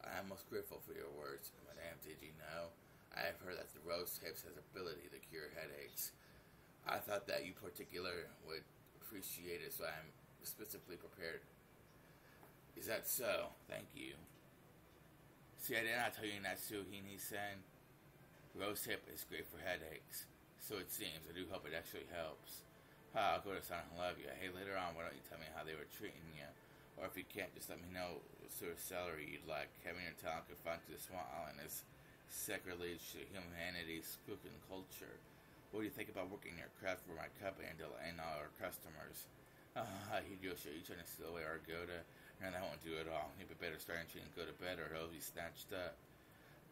I am most grateful for your words, madame. Did you know? I have heard that the rose hips has ability to cure headaches. I thought that you particular would appreciate it, so I am specifically prepared. Is that so? Thank you. See, I did not tell you Natsuhini-san. Rose hip is great for headaches. So it seems. I do hope it actually helps. I'll go to San and love you. Hey, later on, why don't you tell me how they were treating you? Or if you can't, just let me know what sort of salary you'd like. Having your talent confined to the small island is sacrilege to humanity's cooking culture. What do you think about working your craft for my company and delaying all our customers? Hideyoshi, are you trying to steal away our Goda? No, that won't do it all. You'd be better starting to go to bed or he'll be snatched up.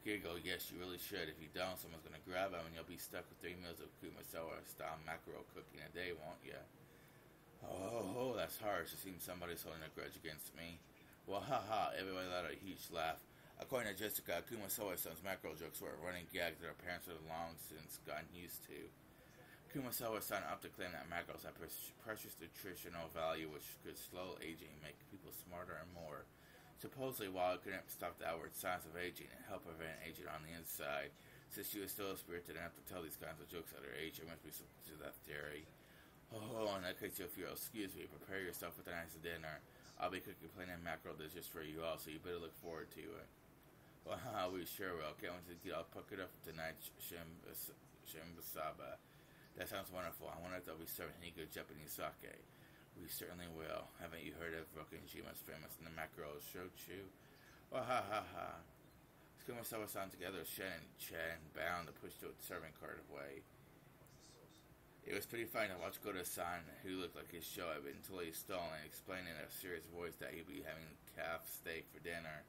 Giggle, yes, you really should. If you don't, someone's going to grab him and you'll be stuck with 3 meals of Kumasawa-style mackerel cooking a day, won't you? Oh, that's harsh. It seems somebody's holding a grudge against me. Well, everybody let out a huge laugh. According to Jessica, Kumasawa-san's mackerel jokes were a running gag that our parents had long since gotten used to. Kumasawa-san opted to claim that mackerels have precious nutritional value which could slow aging, make people smarter and more. Supposedly, while it couldn't stop the outward signs of aging and help prevent aging on the inside, since she was still spirited enough to tell these kinds of jokes at her age, there must be something to that theory. In that case, if you'll excuse me, prepare yourself with a nice dinner. I'll be cooking plain and mackerel dishes for you all, so you better look forward to it. Well, we sure will. Can't wait to get all puckered up for tonight's shimbasaba. That sounds wonderful. I wonder if they'll be serving any good Japanese sake. We certainly will. Haven't you heard of Rokenjima's famous in the mackerel shochu? Kumasawa-san together with Shen and Chen bound to push the serving cart away. It was pretty funny to watch Goda-san, who looked like his show had been totally stolen, explaining in a serious voice that he'd be having calf steak for dinner.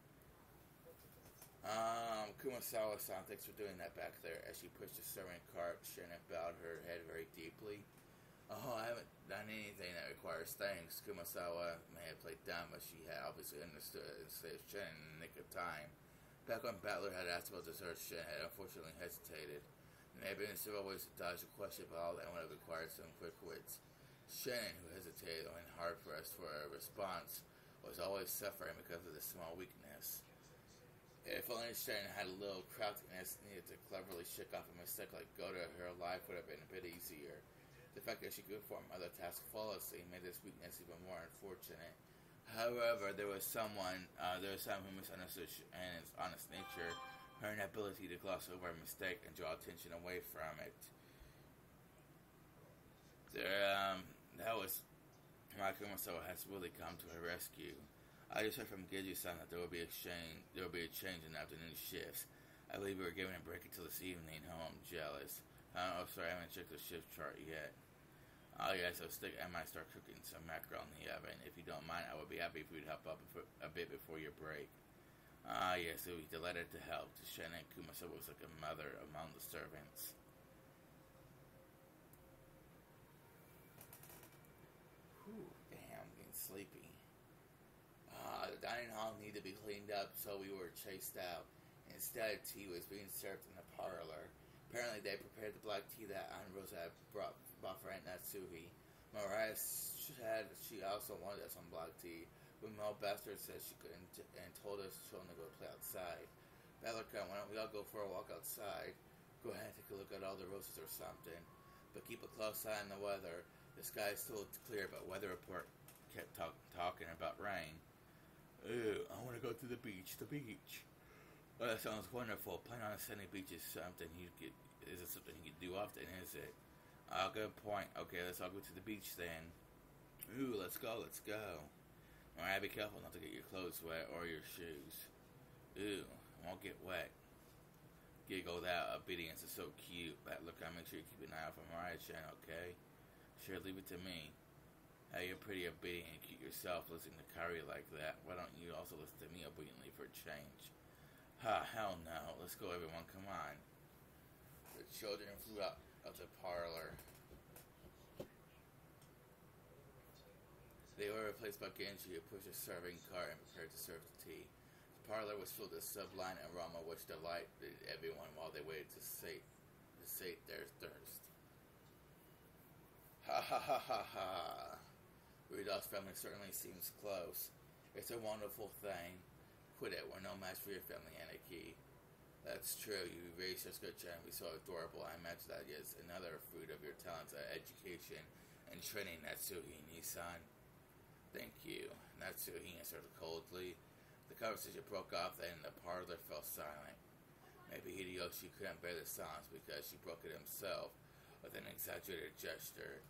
Kumasawa-san, thanks for doing that back there. As she pushed the serving cart, Shannon bowed her head very deeply. I haven't done anything that requires thanks. Kumasawa may have played dumb, but she had obviously understood and saved Shannon in the nick of time. Back when Battler had asked about dessert, Shannon had unfortunately hesitated. There had been several ways to dodge the question, but all that would have required some quick wits. Shannon, who hesitated and hard pressed for a response, was always suffering because of this small weakness. If only Shannon had a little craftiness needed to cleverly shake off a mistake like Goda, her life would have been a bit easier. The fact that she could perform other tasks flawlessly made this weakness even more unfortunate. However, there was someone who misunderstood Shannon's honest nature, her inability to gloss over a mistake and draw attention away from it. That was Kumasawa has really come to her rescue. I just heard from Geju-san that there will be a change in afternoon shifts. I believe we were given a break until this evening. Oh, I'm jealous. Sorry, I haven't checked the shift chart yet. Oh, yeah, so I might start cooking some mackerel in the oven. If you don't mind, I would be happy if you'd help up a bit before your break. Ah, yes, he was delighted to help. Shannon Kumasa was like a mother among the servants. Whew, damn, I'm getting sleepy. The dining hall needed to be cleaned up, so we were chased out. Instead, tea was being served in the parlor. Apparently, they prepared the black tea that Aunt Rosa had bought for Aunt Natsuhi. Mariah said she also wanted some black tea, but Mel Bester said she couldn't and told us children to go play outside. Bellica, why don't we all go for a walk outside? Go ahead and take a look at all the roses or something. But keep a close eye on the weather. The sky is still clear, but weather report kept talking about rain. Ew, I want to go to the beach. The beach. Well, that sounds wonderful. Playing on a sunny beach is something you could. Is it something you could do often? Is it? Good point. Okay, let's all go to the beach then. Ooh, let's go. Let's go. Alright, be careful not to get your clothes wet or your shoes. Ooh, won't get wet. Giggled out. Obedience is so cute. But look, I'll make sure you keep an eye out for Mariah Chan, okay? Sure, leave it to me. Hey, you're pretty obedient and cute yourself listening to Kyrie like that. Why don't you also listen to me obediently for a change? Ha, hell no. Let's go, everyone. Come on. The children flew out of the parlor. They were replaced by Genji, who pushed a serving cart and prepared to serve the tea. The parlor was filled with sublime aroma which delighted everyone while they waited to sate their thirst. Ha ha ha ha ha. Rudolph's family certainly seems close. It's a wonderful thing. Quit it, we're no match for your family, Anarchy. That's true, you raised such good children, be so adorable. I imagine that is another fruit of your talents at education and training, Natsuhi Nissan. Thank you, Natsuhi answered coldly. The conversation broke off, then the parlor fell silent. Maybe Hideyoshi couldn't bear the silence because she broke it himself with an exaggerated gesture.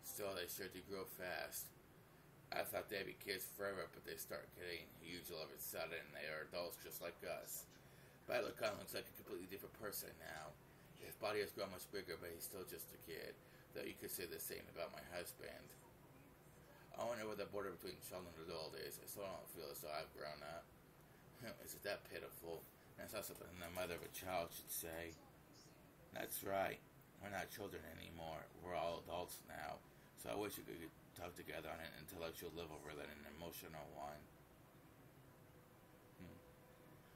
Still, they sure do grow fast. I thought they'd be kids forever, but they start getting huge all of a sudden, and they are adults just like us. Battlecon looks like a completely different person now. His body has grown much bigger, but he's still just a kid, though you could say the same about my husband. I wonder where the border between child and adult is. I still don't feel as though I've grown up. Is it that pitiful? That's not something the mother of a child should say. That's right. We're not children anymore. We're all adults now. So I wish we could talk together on an intellectual level rather than an emotional one.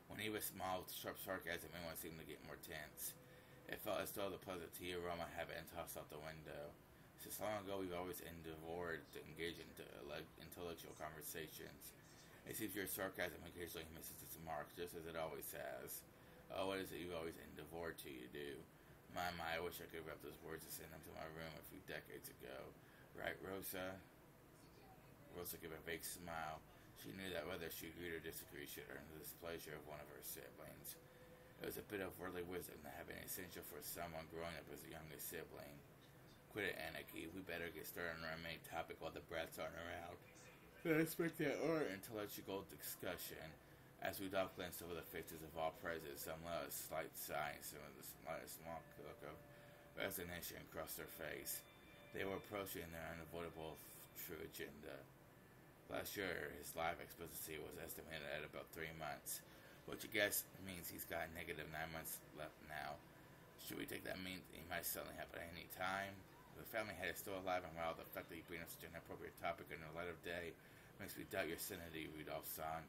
When he was small with sharp sarcasm, everyone seemed to get more tense. It felt as though the pleasant tea aroma had been tossed out the window. Since long ago, we've always endeavored to engage in intellectual conversations. It seems your sarcasm occasionally misses its mark, just as it always has. Oh, what is it you've always endeavored to do? My, I wish I could rep those words and send them to my room a few decades ago. Right, Rosa? Rosa gave a vague smile. She knew that whether she agreed or disagreed, she'd earn the displeasure of one of her siblings. It was a bit of worldly wisdom that had been essential for someone growing up as a youngest sibling. Quit it, Anarchy. We better get started on our main topic while the brats aren't around. I expect that or intellectual discussion. As Rudolph glanced over the faces of all present, some let a slight sigh and some of the small look of resignation crossed their face. They were approaching their unavoidable true agenda. Last year, his life expectancy was estimated at about 3 months, which I guess means he's got negative 9 months left now. Should we take that mean he might suddenly happen at any time? The family head is still alive and well. The fact that you bring up such an appropriate topic in the light of day makes me doubt your sanity, Rudolph-san.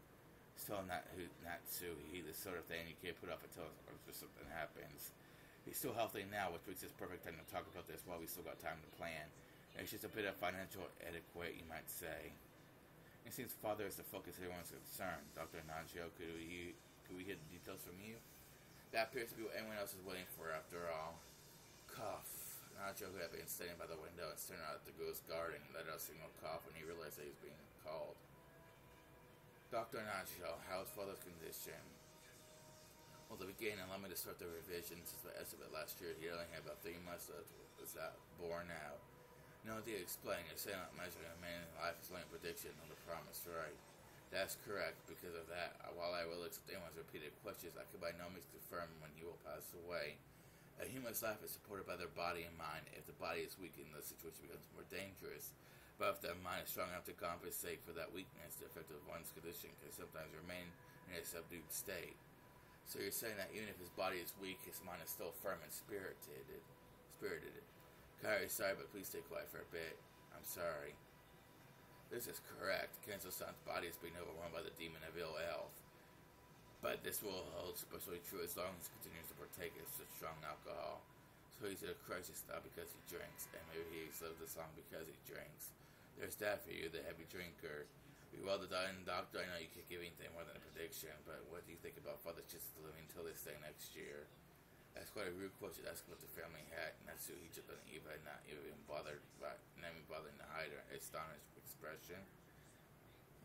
Still not Natsuhi, the sort of thing you can't put off until something happens. He's still healthy now, which makes this perfect time to talk about this while we still got time to plan. It's just a bit of financial etiquette, you might say. It seems father is the focus of everyone's concern. Dr. Nanjo, could we hear the details from you? That appears to be what anyone else is waiting for, after all. Cough. Nanjo, who had been standing by the window and staring out at the ghost garden, let out a single cough when he realized that he was being called. Dr. Nanjo, how's father's condition? Well, to begin, allow me to start the revision. Since my estimate last year, he only had about 3 months left. Was that born out? No, to explain, you're saying not measuring a man's life is only a prediction, not a promise, right? That's correct. Because of that, while I will accept anyone's repeated questions, I can by no means confirm when he will pass away. A human's life is supported by their body and mind. If the body is weakened, the situation becomes more dangerous. But if the mind is strong enough to compensate for that weakness, the effect of one's condition can sometimes remain in a subdued state. So you're saying that even if his body is weak, his mind is still firm and spirited. Kyrie, sorry, but please stay quiet for a bit. I'm sorry. This is correct. Kenzo-san's body is being overrun by the demon of ill health. But this will hold especially true as long as he continues to partake of such strong alcohol. So he's at a crisis now because he drinks, and maybe he's lived this long because he drinks. There's that for you, the heavy drinker. Well, the doctor, I know you can't give anything more than a prediction, but what do you think about Father Chis's living until this day next year? That's quite a rude question to ask about the family hat, and that's who he just doesn't even, not even bothering to hide her astonished expression.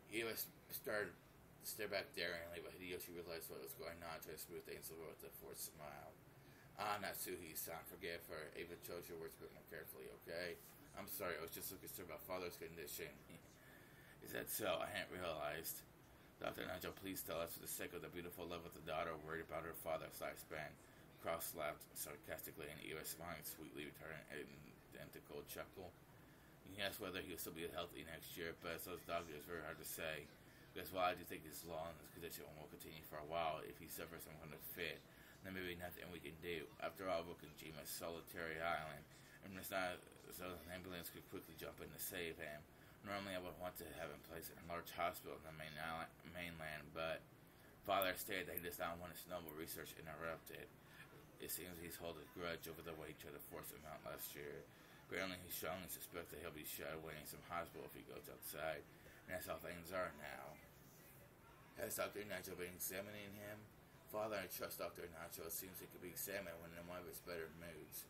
Eva started to stare back daringly, but Hideyoshi realized what was going on, trying to smooth things over with a forced smile. Ah, Natsuhi-san, forgive her. Eva chose your words a bit more carefully, okay? I'm sorry, I was just so concerned about Father's condition. Is that so? I hadn't realized. Dr. Nacho, please tell us, for the sake of the beautiful love of the daughter, worried about her father's lifespan. Cross laughed sarcastically, and Eva, smiling sweetly, returned an identical chuckle. He asked whether he'll still be healthy next year, but as those doctors, it's very hard to say. Because while I do think his long condition will continue for a while, if he suffers some kind of fit, then maybe nothing we can do. After all, Rokujima is a solitary island, and it's not so an ambulance could quickly jump in to save him. Normally, I would want to have him placed in a large hospital in the mainland, but Father stated that he does not want his noble research interrupted. It seems he's held a grudge over the way he tried to force him out last year. Apparently, he strongly suspects that he'll be shut away in some hospital if he goes outside, and that's how things are now. Has Dr. Nacho been examining him? Father, I trust Dr. Nacho. It seems he could be examined when in one of his better moods.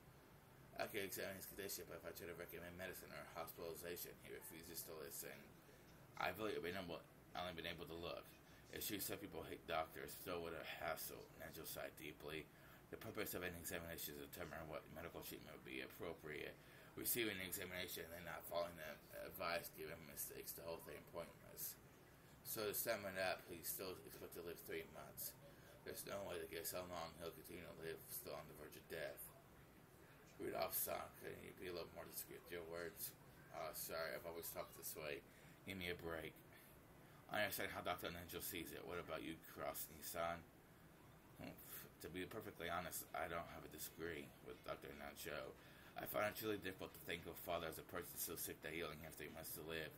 I could examine his condition, but if I try to recommend medicine or hospitalization, he refuses to listen. I've only been able to look. It's true some people hate doctors, so what a hassle. Nacho sighed deeply. The purpose of an examination is to determine what medical treatment would be appropriate. Receiving an examination and then not following the advice given mistakes the whole thing pointless. So to sum it up, he's still expected to live 3 months. There's no way to guess how long he'll continue to live, still on the verge of death. Rudolph-san, can you be a little more discreet with your words? Sorry, I've always talked this way. Give me a break. I understand how Dr. Ninja sees it. What about you, Krasny-san? To be perfectly honest, I don't have a disagree with Dr. Nancho. I find it really difficult to think of Father as a person so sick that he only has 3 months to live.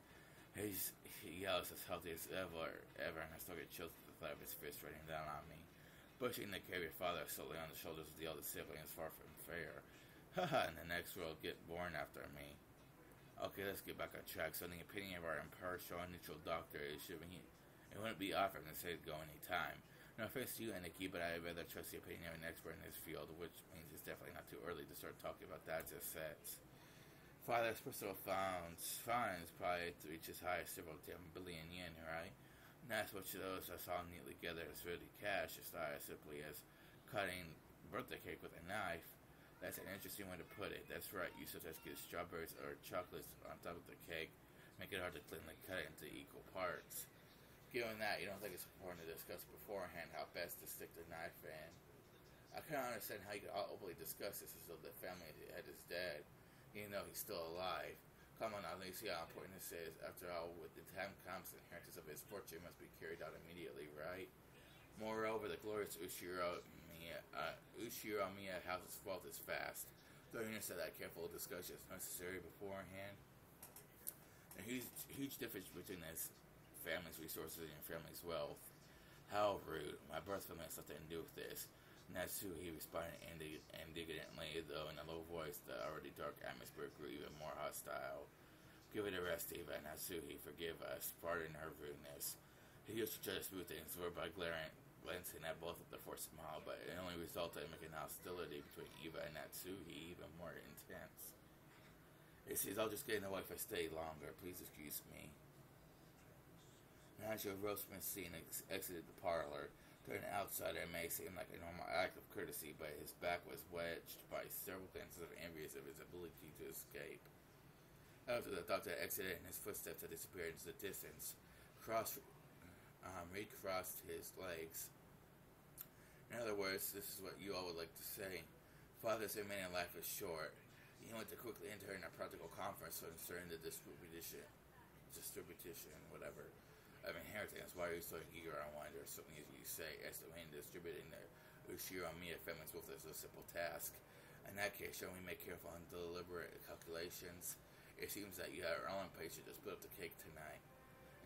He yells as healthy as ever, and I still get chills at the thought of his fist raining down on me. Pushing the carry of Father solely on the shoulders of the eldest sibling is far from fair. Haha, and the next world get born after me. Okay, let's get back on track. So the opinion of our impartial and neutral doctor is it wouldn't be off him to say to go any time. No offense to you, Aniki, but I'd rather trust the opinion of an expert in this field, which means it's definitely not too early to start talking about that just sets. Father's personal funds probably reach as high as several 10 billion yen, right? And that's what those are all neatly together as really cash, as simply as cutting birthday cake with a knife. That's an interesting way to put it. That's right, you such as get strawberries or chocolates on top of the cake, make it hard to cleanly cut it into equal parts. Given that, you don't think it's important to discuss beforehand how best to stick the knife in. I can't understand how you could openly discuss this as though the family head is dead, even though he's still alive. Come on, at least see how important this is. After all, with the time comes, the inheritance of his fortune must be carried out immediately, right? Moreover, the glorious Ushiro Miya house's wealth is fast. Though you said that careful discussion is necessary beforehand. A huge difference between his family's resources and your family's wealth. How rude. My birth family has nothing to do with this. Natsuhi responded indignantly, though in a low voice. The already dark atmosphere grew even more hostile. Give it a rest, Eva. Natsuhi, forgive us. Pardon her rudeness. He used to try to smooth things over by glancing at both of the forced smile, but it only resulted in making hostility between Eva and Natsuhi even more intense. It seems I'll just get in the way if I stay longer. Please excuse me. Nigel rose from his seat and exited the parlor. To an outsider, it may seem like a normal act of courtesy, but his back was wedged by several glances of envious of his ability to escape. After the doctor exited and his footsteps had disappeared into the distance, recrossed his legs. In other words, this is what you all would like to say. Father's remaining life is short. He went to quickly enter in a practical conference concerning the distribution, whatever, of inheritance. Why are you so eager, I wonder? Certainly, as you say, estimating and distributing the Ushiro Miya family's wealth is a simple task. In that case, shall we make careful and deliberate calculations? It seems that you are all impatient to split up the cake tonight.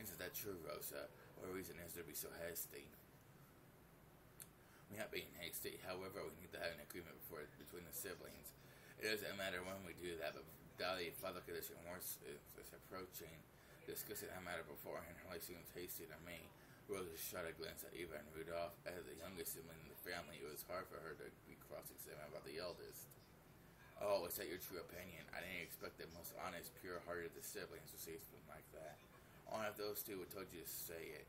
Isn't that true, Rosa? What reason is there to be so hasty? We're not being hasty. However, we need to have an agreement between the siblings. It doesn't matter when we do that, but Dahlia, father condition worse is approaching. Discussing that matter beforehand, her life seems hasty to me. Rosa shot a glance at Eva and Rudolph. As the youngest sibling in the family, it was hard for her to be cross-examined about the eldest. Oh, is that your true opinion? I didn't expect the most honest, pure-hearted of the siblings to say something like that. Only if those two would told you to say it.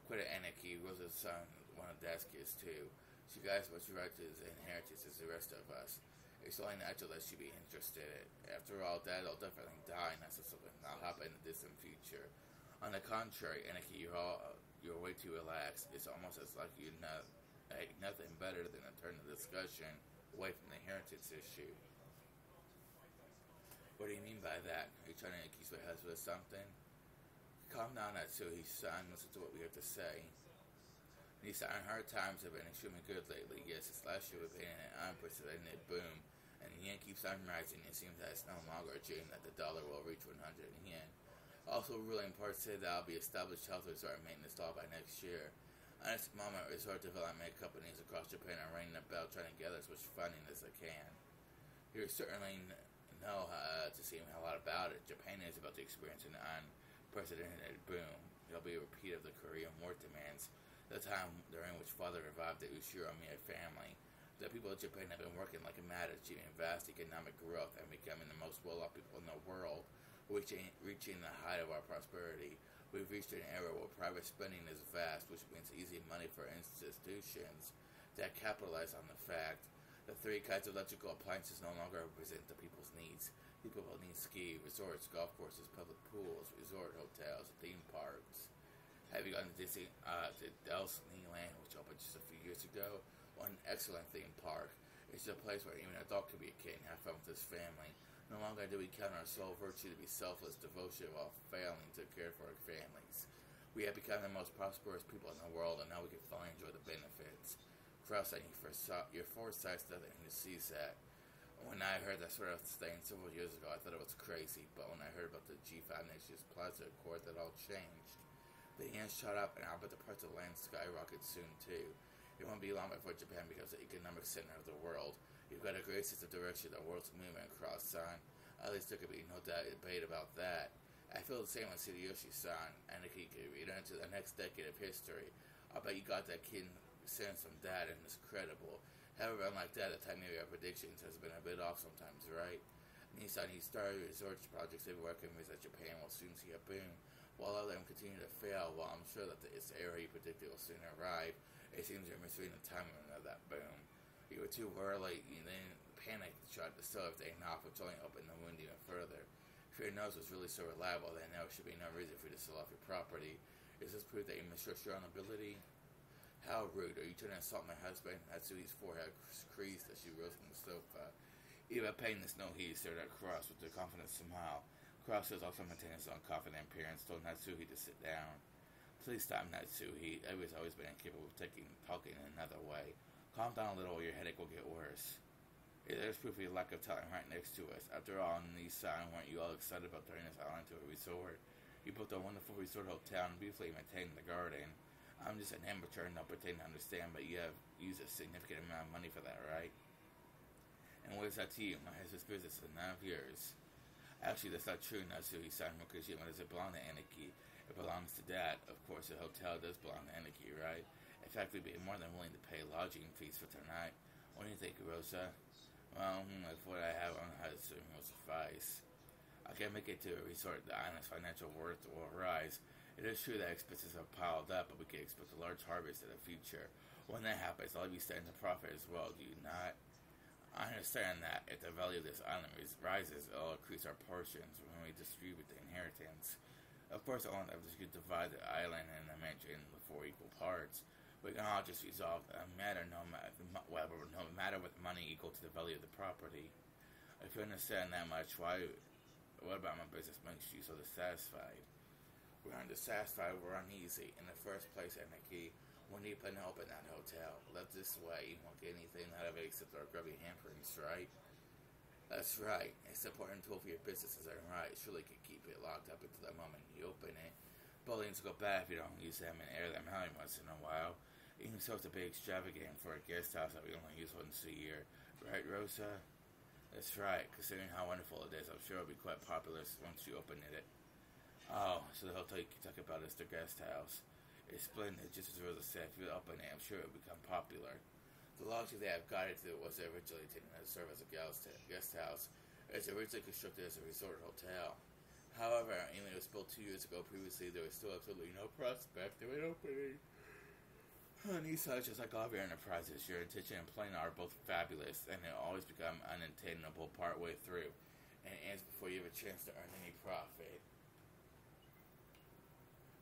Quite an anarchy. Rosa's son, one of Dad's kids, too. She got as much right to his inheritance as the rest of us. It's only natural that she'd be interested in it. After all, Dad'll definitely die, and that's something that'll happen in the distant future. On the contrary, Anarchy, you're way too relaxed. It's almost as like you know nothing better than to turn the discussion away from the inheritance issue. What do you mean by that? Are you trying to keep my husband with something? Calm down, Natsuhi's son. Listen to what we have to say. These hard times have been extremely good lately. Yes, this last year we've been in an unprecedented boom, and the yen keeps on rising. It seems that it's no longer a dream that the dollar will reach 100 yen. Also, ruling parts say that I'll be established health resort maintenance law by next year. At this moment, resort development companies across Japan are ringing the bell trying to gather as much funding as they can. You certainly know to see a lot about it. Japan is about to experience an unprecedented boom. It'll be a repeat of the Korean War demands, the time during which father revived the Ushiro Miya family. The people of Japan have been working like mad, achieving vast economic growth and becoming the most well-off people in the world, reaching the height of our prosperity. We've reached an era where private spending is vast, which means easy money for institutions that capitalize on the fact that 3 kinds of electrical appliances no longer represent the people's needs. People will need ski, resorts, golf courses, public pools, resort hotels, theme parks. Have you gone to Disneyland, which opened just a few years ago? One excellent theme park. It's a place where even an adult can be a kid and have fun with his family. No longer do we count our sole virtue to be selfless devotion while failing to care for our families. We have become the most prosperous people in the world, and now we can finally enjoy the benefits. Cross-eyed, your foresight nothing who sees that. When I heard that sort of thing several years ago, I thought it was crazy, but when I heard about the G5 Nations Plaza Accord, that all changed. The yen shot up, and I'll bet the price of land skyrocket soon, too. It won't be long before Japan becomes the economic center of the world. You've got a great sense of direction the world's moving across, son. At least there could be no debate about that. I feel the same with Hideyoshi-san, and it could read into the next decade of history. I'll bet you got that kid sense from Dad, and it's credible. However, unlike that, the timing of our predictions has been a bit off sometimes, right? Nissan, he started research projects everywhere convinced that Japan will soon see a boom. While all of them continue to fail, while I'm sure that its era he predicted will soon arrive, it seems you're misreading the timing of that boom. You were too early, and then panic tried to sell everything off, which only opened the wound even further. If your nose was really so reliable, then there should be no reason for you to sell off your property. Is this proof that you mistrust your own ability? How rude. Are you trying to insult my husband? Natsuhi's forehead creased as she rose from the sofa. Eva, paying this no heed, stared at Cross with a confident smile. Cross was also maintaining his own confident appearance, told Natsuhi to sit down. Please stop, Natsuhi. Eva's always been incapable of talking in another way. Calm down a little or your headache will get worse. There's proof of your lack of talent right next to us. After all, in Nissan, weren't you all excited about turning this island into a resort? You built a wonderful resort hotel and beautifully maintained the garden. I'm just an amateur and don't pretend to understand, but you have used a significant amount of money for that, right? And what is that to you? My husband's business is none of yours. Actually, that's not true, Natsuhi-san, because when does it belong to Aniki? It belongs to Dad. Of course, the hotel does belong to Aniki, right? In fact, we'd be more than willing to pay lodging fees for tonight. What do you think, Rosa? Well, if what I have on Hudson will suffice. I can't make it to a resort. The island's financial worth will rise. It is true that expenses have piled up, but we can expect a large harvest in the future. When that happens, I'll be standing to profit as well, do you not? I understand that if the value of this island rises, it'll increase our portions when we distribute the inheritance. Of course, I want to divide the island and the mansion into 4 equal parts. We can all just resolve the matter no matter what money equal to the value of the property. If you understand that much, what about my business makes you so dissatisfied? We're undissatisfied, we're uneasy. In the first place, Aniki, when you plan to open that hotel, left this way, you won't get anything out of it except our grubby handprints, right? That's right. It's an important tool for your business, is that right? Surely you can keep it locked up until the moment you open it. Buildings go bad if you don't use them and air them out once in a while. Even so, it's a big extravagant for a guest house that we only use once a year. Right, Rosa? That's right. Considering how wonderful it is, I'm sure it'll be quite popular once you open it. Oh, so the hotel you talk about is the guest house. It's splendid, just as Rosa said. If you open it, I'm sure it'll become popular. The logic they have guided to was originally intended to serve as a guest house. It was originally constructed as a resort hotel. However, even though it was built 2 years ago previously, there was still absolutely no prospect of it opening. On these sides, just like all of your enterprises, your intention and plan are both fabulous, and they'll always become unattainable partway through, and it ends before you have a chance to earn any profit.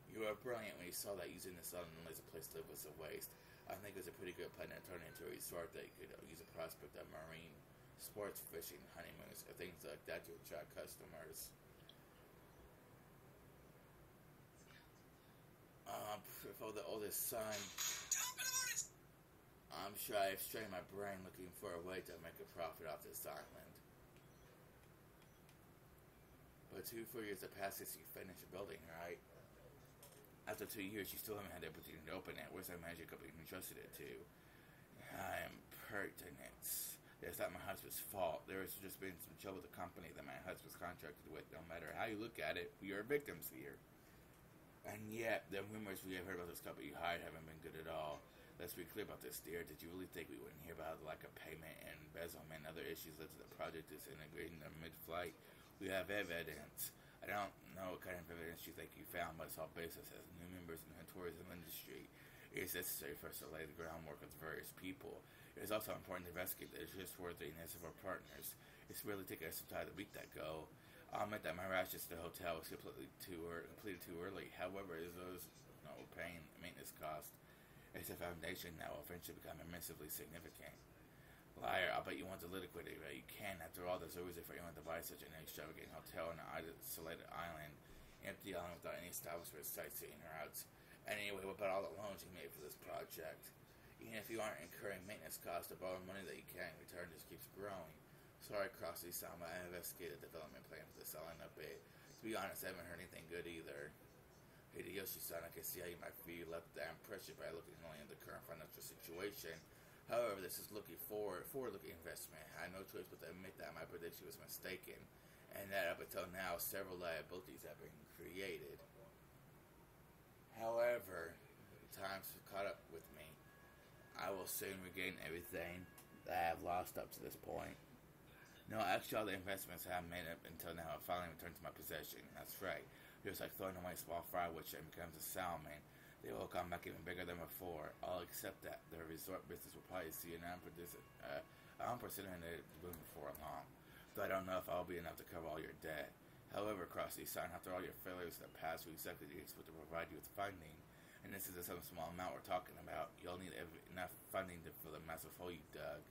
You were brilliant when you saw that using this island as a place to live was a waste. I think it was a pretty good plan to turn it into a resort that you could use a prospect of marine, sports, fishing, honeymoons, or things like that to attract customers. For the oldest son, I'm sure I've strained my brain looking for a way to make a profit off this island. But 4 years have passed since you finished building, right? After 2 years, you still haven't had the opportunity to open it. Where's that magic company you entrusted it to? I am pertinent. It's not my husband's fault. There has just been some trouble with the company that my husband's contracted with. No matter how you look at it, we are victims here. And yet, the rumors we have heard about this company you hired haven't been good at all. Let's be clear about this, dear. Did you really think we wouldn't hear about the lack of payment and embezzlement and other issues led to the project disintegrating in mid-flight? We have evidence. I don't know what kind of evidence you think you found, but it's all basis as new members in the tourism industry. It is necessary for us to lay the groundwork with various people. It is also important to investigate the trustworthiness of our partners. It's really taking us some time to meet that goal. I'll admit that my rashes to the hotel was completed too early. However, there was no paying maintenance cost. It's a foundation that will eventually become immensely significant. Liar, I'll bet you want to liquidate it. You can. After all, there's always a for anyone to buy such an extravagant hotel on an isolated island. Empty island without any establishment sightseeing routes. Anyway, what about all the loans you made for this project? Even if you aren't incurring maintenance costs, the borrowed money that you can in return just keeps growing. Sorry, Crossley Sama, I investigated the development plan for this island a bit. To be honest, I haven't heard anything good either. Hideyoshi-san, I can see how you might feel left that impression by looking only at the current financial situation. However, this is forward-looking investment. I had no choice but to admit that my prediction was mistaken, and that up until now, several liabilities have been created. However, time's caught up with me. I will soon regain everything that I have lost up to this point. No, actually, all the investments I have made up until now have finally returned to my possession. That's right. It was like throwing away a small fry which then becomes a salmon. They will come back even bigger than before. I'll accept that. The resort business will probably see an unprecedented boom before long. Though I don't know if I'll be enough to cover all your debt. However, Crossley-san, after all your failures in the past, we expect to provide you with funding. And this isn't some small amount we're talking about. You'll need enough funding to fill the massive hole you dug.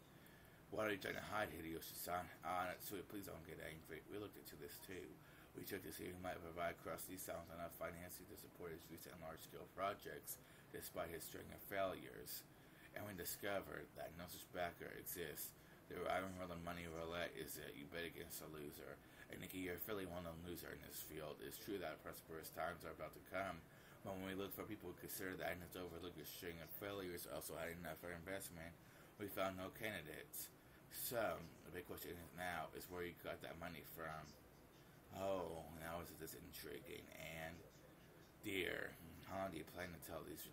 What are you trying to hide, Hideyoshi-san? Natsuya, please don't get angry. We looked into this too. We checked to see who might provide Crossley-san with enough financing to support his recent large-scale projects, despite his string of failures. And we discovered that no such backer exists. The Iron Roller Money Roulette is it. You bet against a loser. And Nikki, you're a fairly well-known loser in this field. It's true that prosperous times are about to come, but when we looked for people who considered that enough to overlook a string of failures also had enough for investment, we found no candidates. So, the big question now is where you got that money from. Oh, now is this intriguing. And, dear, how long do you plan to let these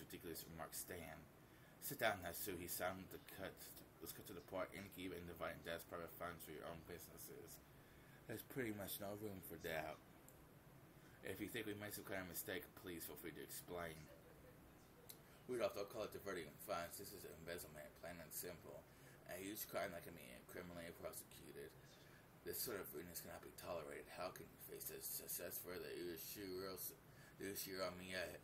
ridiculous remarks stand? Sit down, Natsuhi-san. Let's cut to the point. Inky even dividing debts, private funds for your own businesses. There's pretty much no room for doubt. If you think we made some kind of mistake, please feel free to explain. Rudolph, don't call it diverting funds. This is embezzlement, plain and simple. A huge crime that can be criminally prosecuted. This sort of rudeness cannot be tolerated. How can you face this success further? The Ushiramiya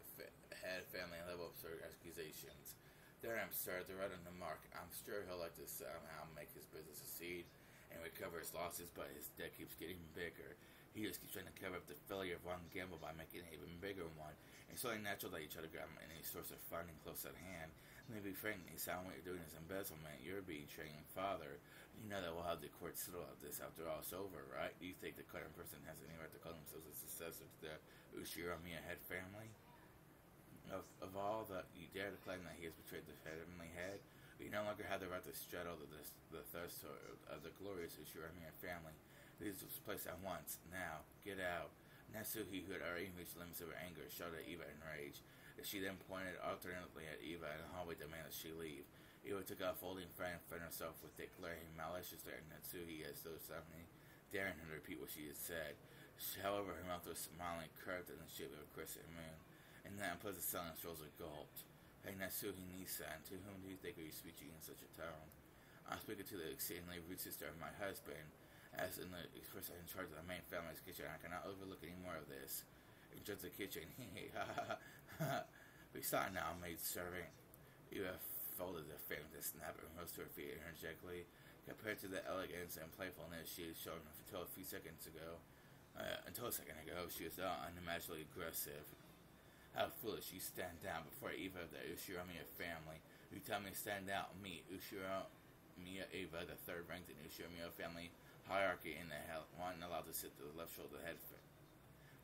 had family level absurd accusations. They're absurd, they're right on the mark. I'm sure he'll like to somehow make his business succeed and recover his losses, but his debt keeps getting bigger. He just keeps trying to cover up the failure of one gamble by making an even bigger one. It's only natural that you try to grab any source of funding close at hand. Maybe frankly, sound what you're doing is embezzlement. You're betraying father. You know that we'll have the court settle this after all is over, right? Do you think the current person has any right to call themselves a successor to the Ushiramiya head family? Of all that you dare to claim that he has betrayed the heavenly head, we no longer have the right to straddle the thirst of the glorious Ushiramiya family. Leave this place at once. Now, get out. Natsuhi, who had already reached the limits of her anger, shouted at Eva in rage. She then pointed alternately at Eva in the hallway, demanded she leave. Eva took out a folding fan and fanned herself with it, glaring maliciously at Natsuhi as though suddenly daring him to repeat what she had said. However, her mouth was smiling, curved in the shape of a crescent moon. In that unpleasant silence rose a gulp. Hey, Natsuhi Nisan, to whom do you think are you speaking in such a tone? I'm speaking to the exceedingly rude sister of my husband, as in the person in charge of the main family's kitchen. I cannot overlook any more of this. In charge of the kitchen, ha ha ha. Be silent now, maid servant. Eva folded the fan with a snap and rose to her feet energetically. Compared to the elegance and playfulness she had shown until a second ago, she was unimaginably aggressive. How foolish, you stand down before Eva of the Ushiramiya family. You tell me to stand down, me, Ushiramiya Eva, the third ranked in Ushiramiya family hierarchy in the hell, one allowed to sit to the left shoulder of the head.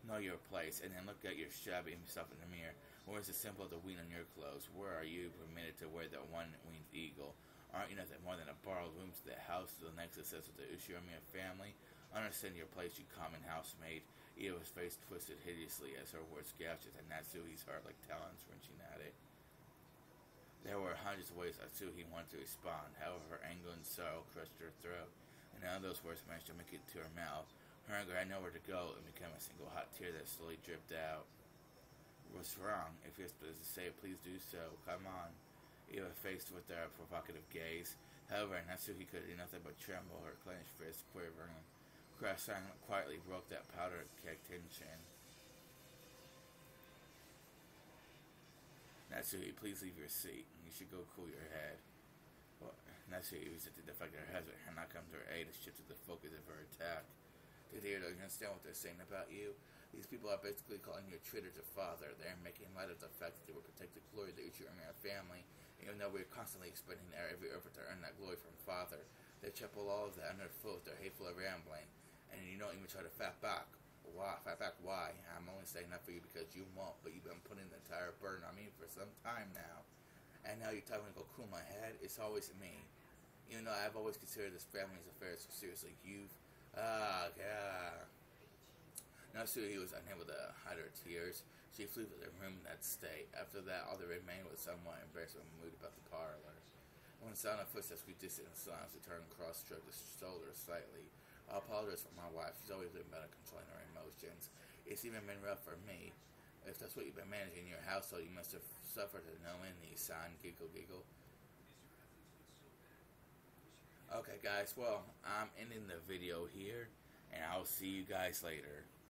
Know your place, and then look at your shabby self in the mirror. Where is the symbol of the wing on your clothes? Where are you permitted to wear the one-winged eagle? Aren't you nothing more than a borrowed room to the house to the next successor of the Ushiramiya family? Understand your place, you common housemaid. Eva's face twisted hideously as her words gouged at Natsuhi's heart like talons wrenching at it. There were hundreds of ways Natsuhi wanted to respond. However, her anger and sorrow crushed her throat, and none of those words managed to make it to her mouth. Her anger had nowhere to go and became a single hot tear that slowly dripped out. What's wrong? If you're supposed to say, please do so. Come on. Eva faced with their provocative gaze. However, Natsuhi could do nothing but tremble, her clenched fist quivering. Crash quietly broke that powder keg tension. Natsuhi, please leave your seat. You should go cool your head. Well, Natsuhi resented the fact that her husband had not come to her aid and shifted the focus of her attack. Did you understand what they're saying about you? These people are basically calling you a traitor to father. They're making light of the fact that they will protect the glory of the Uchiha family, even though we're constantly expending every effort to earn that glory from father. They trample all of that underfoot with their hateful rambling. And you don't even try to fight back. Why? Fight back? Why? I'm only saying that for you because you won't, but you've been putting the entire burden on me for some time now. And now you're telling me to go cool my head? It's always me. Even though I've always considered this family's affairs so seriously. Natsuhi was unable to hide her tears. She flew to the room in that state. After that, all that remained was somewhat embarrassed and mood about the parlor. When the sound of footsteps grew distant in silence, the turn cross-stroked the shoulders slightly. I apologize for my wife. She's always been better controlling her emotions. It's even been rough for me. If that's what you've been managing in your household, you must have suffered to no end, son. Giggle, giggle. Okay, guys. Well, I'm ending the video here, and I'll see you guys later.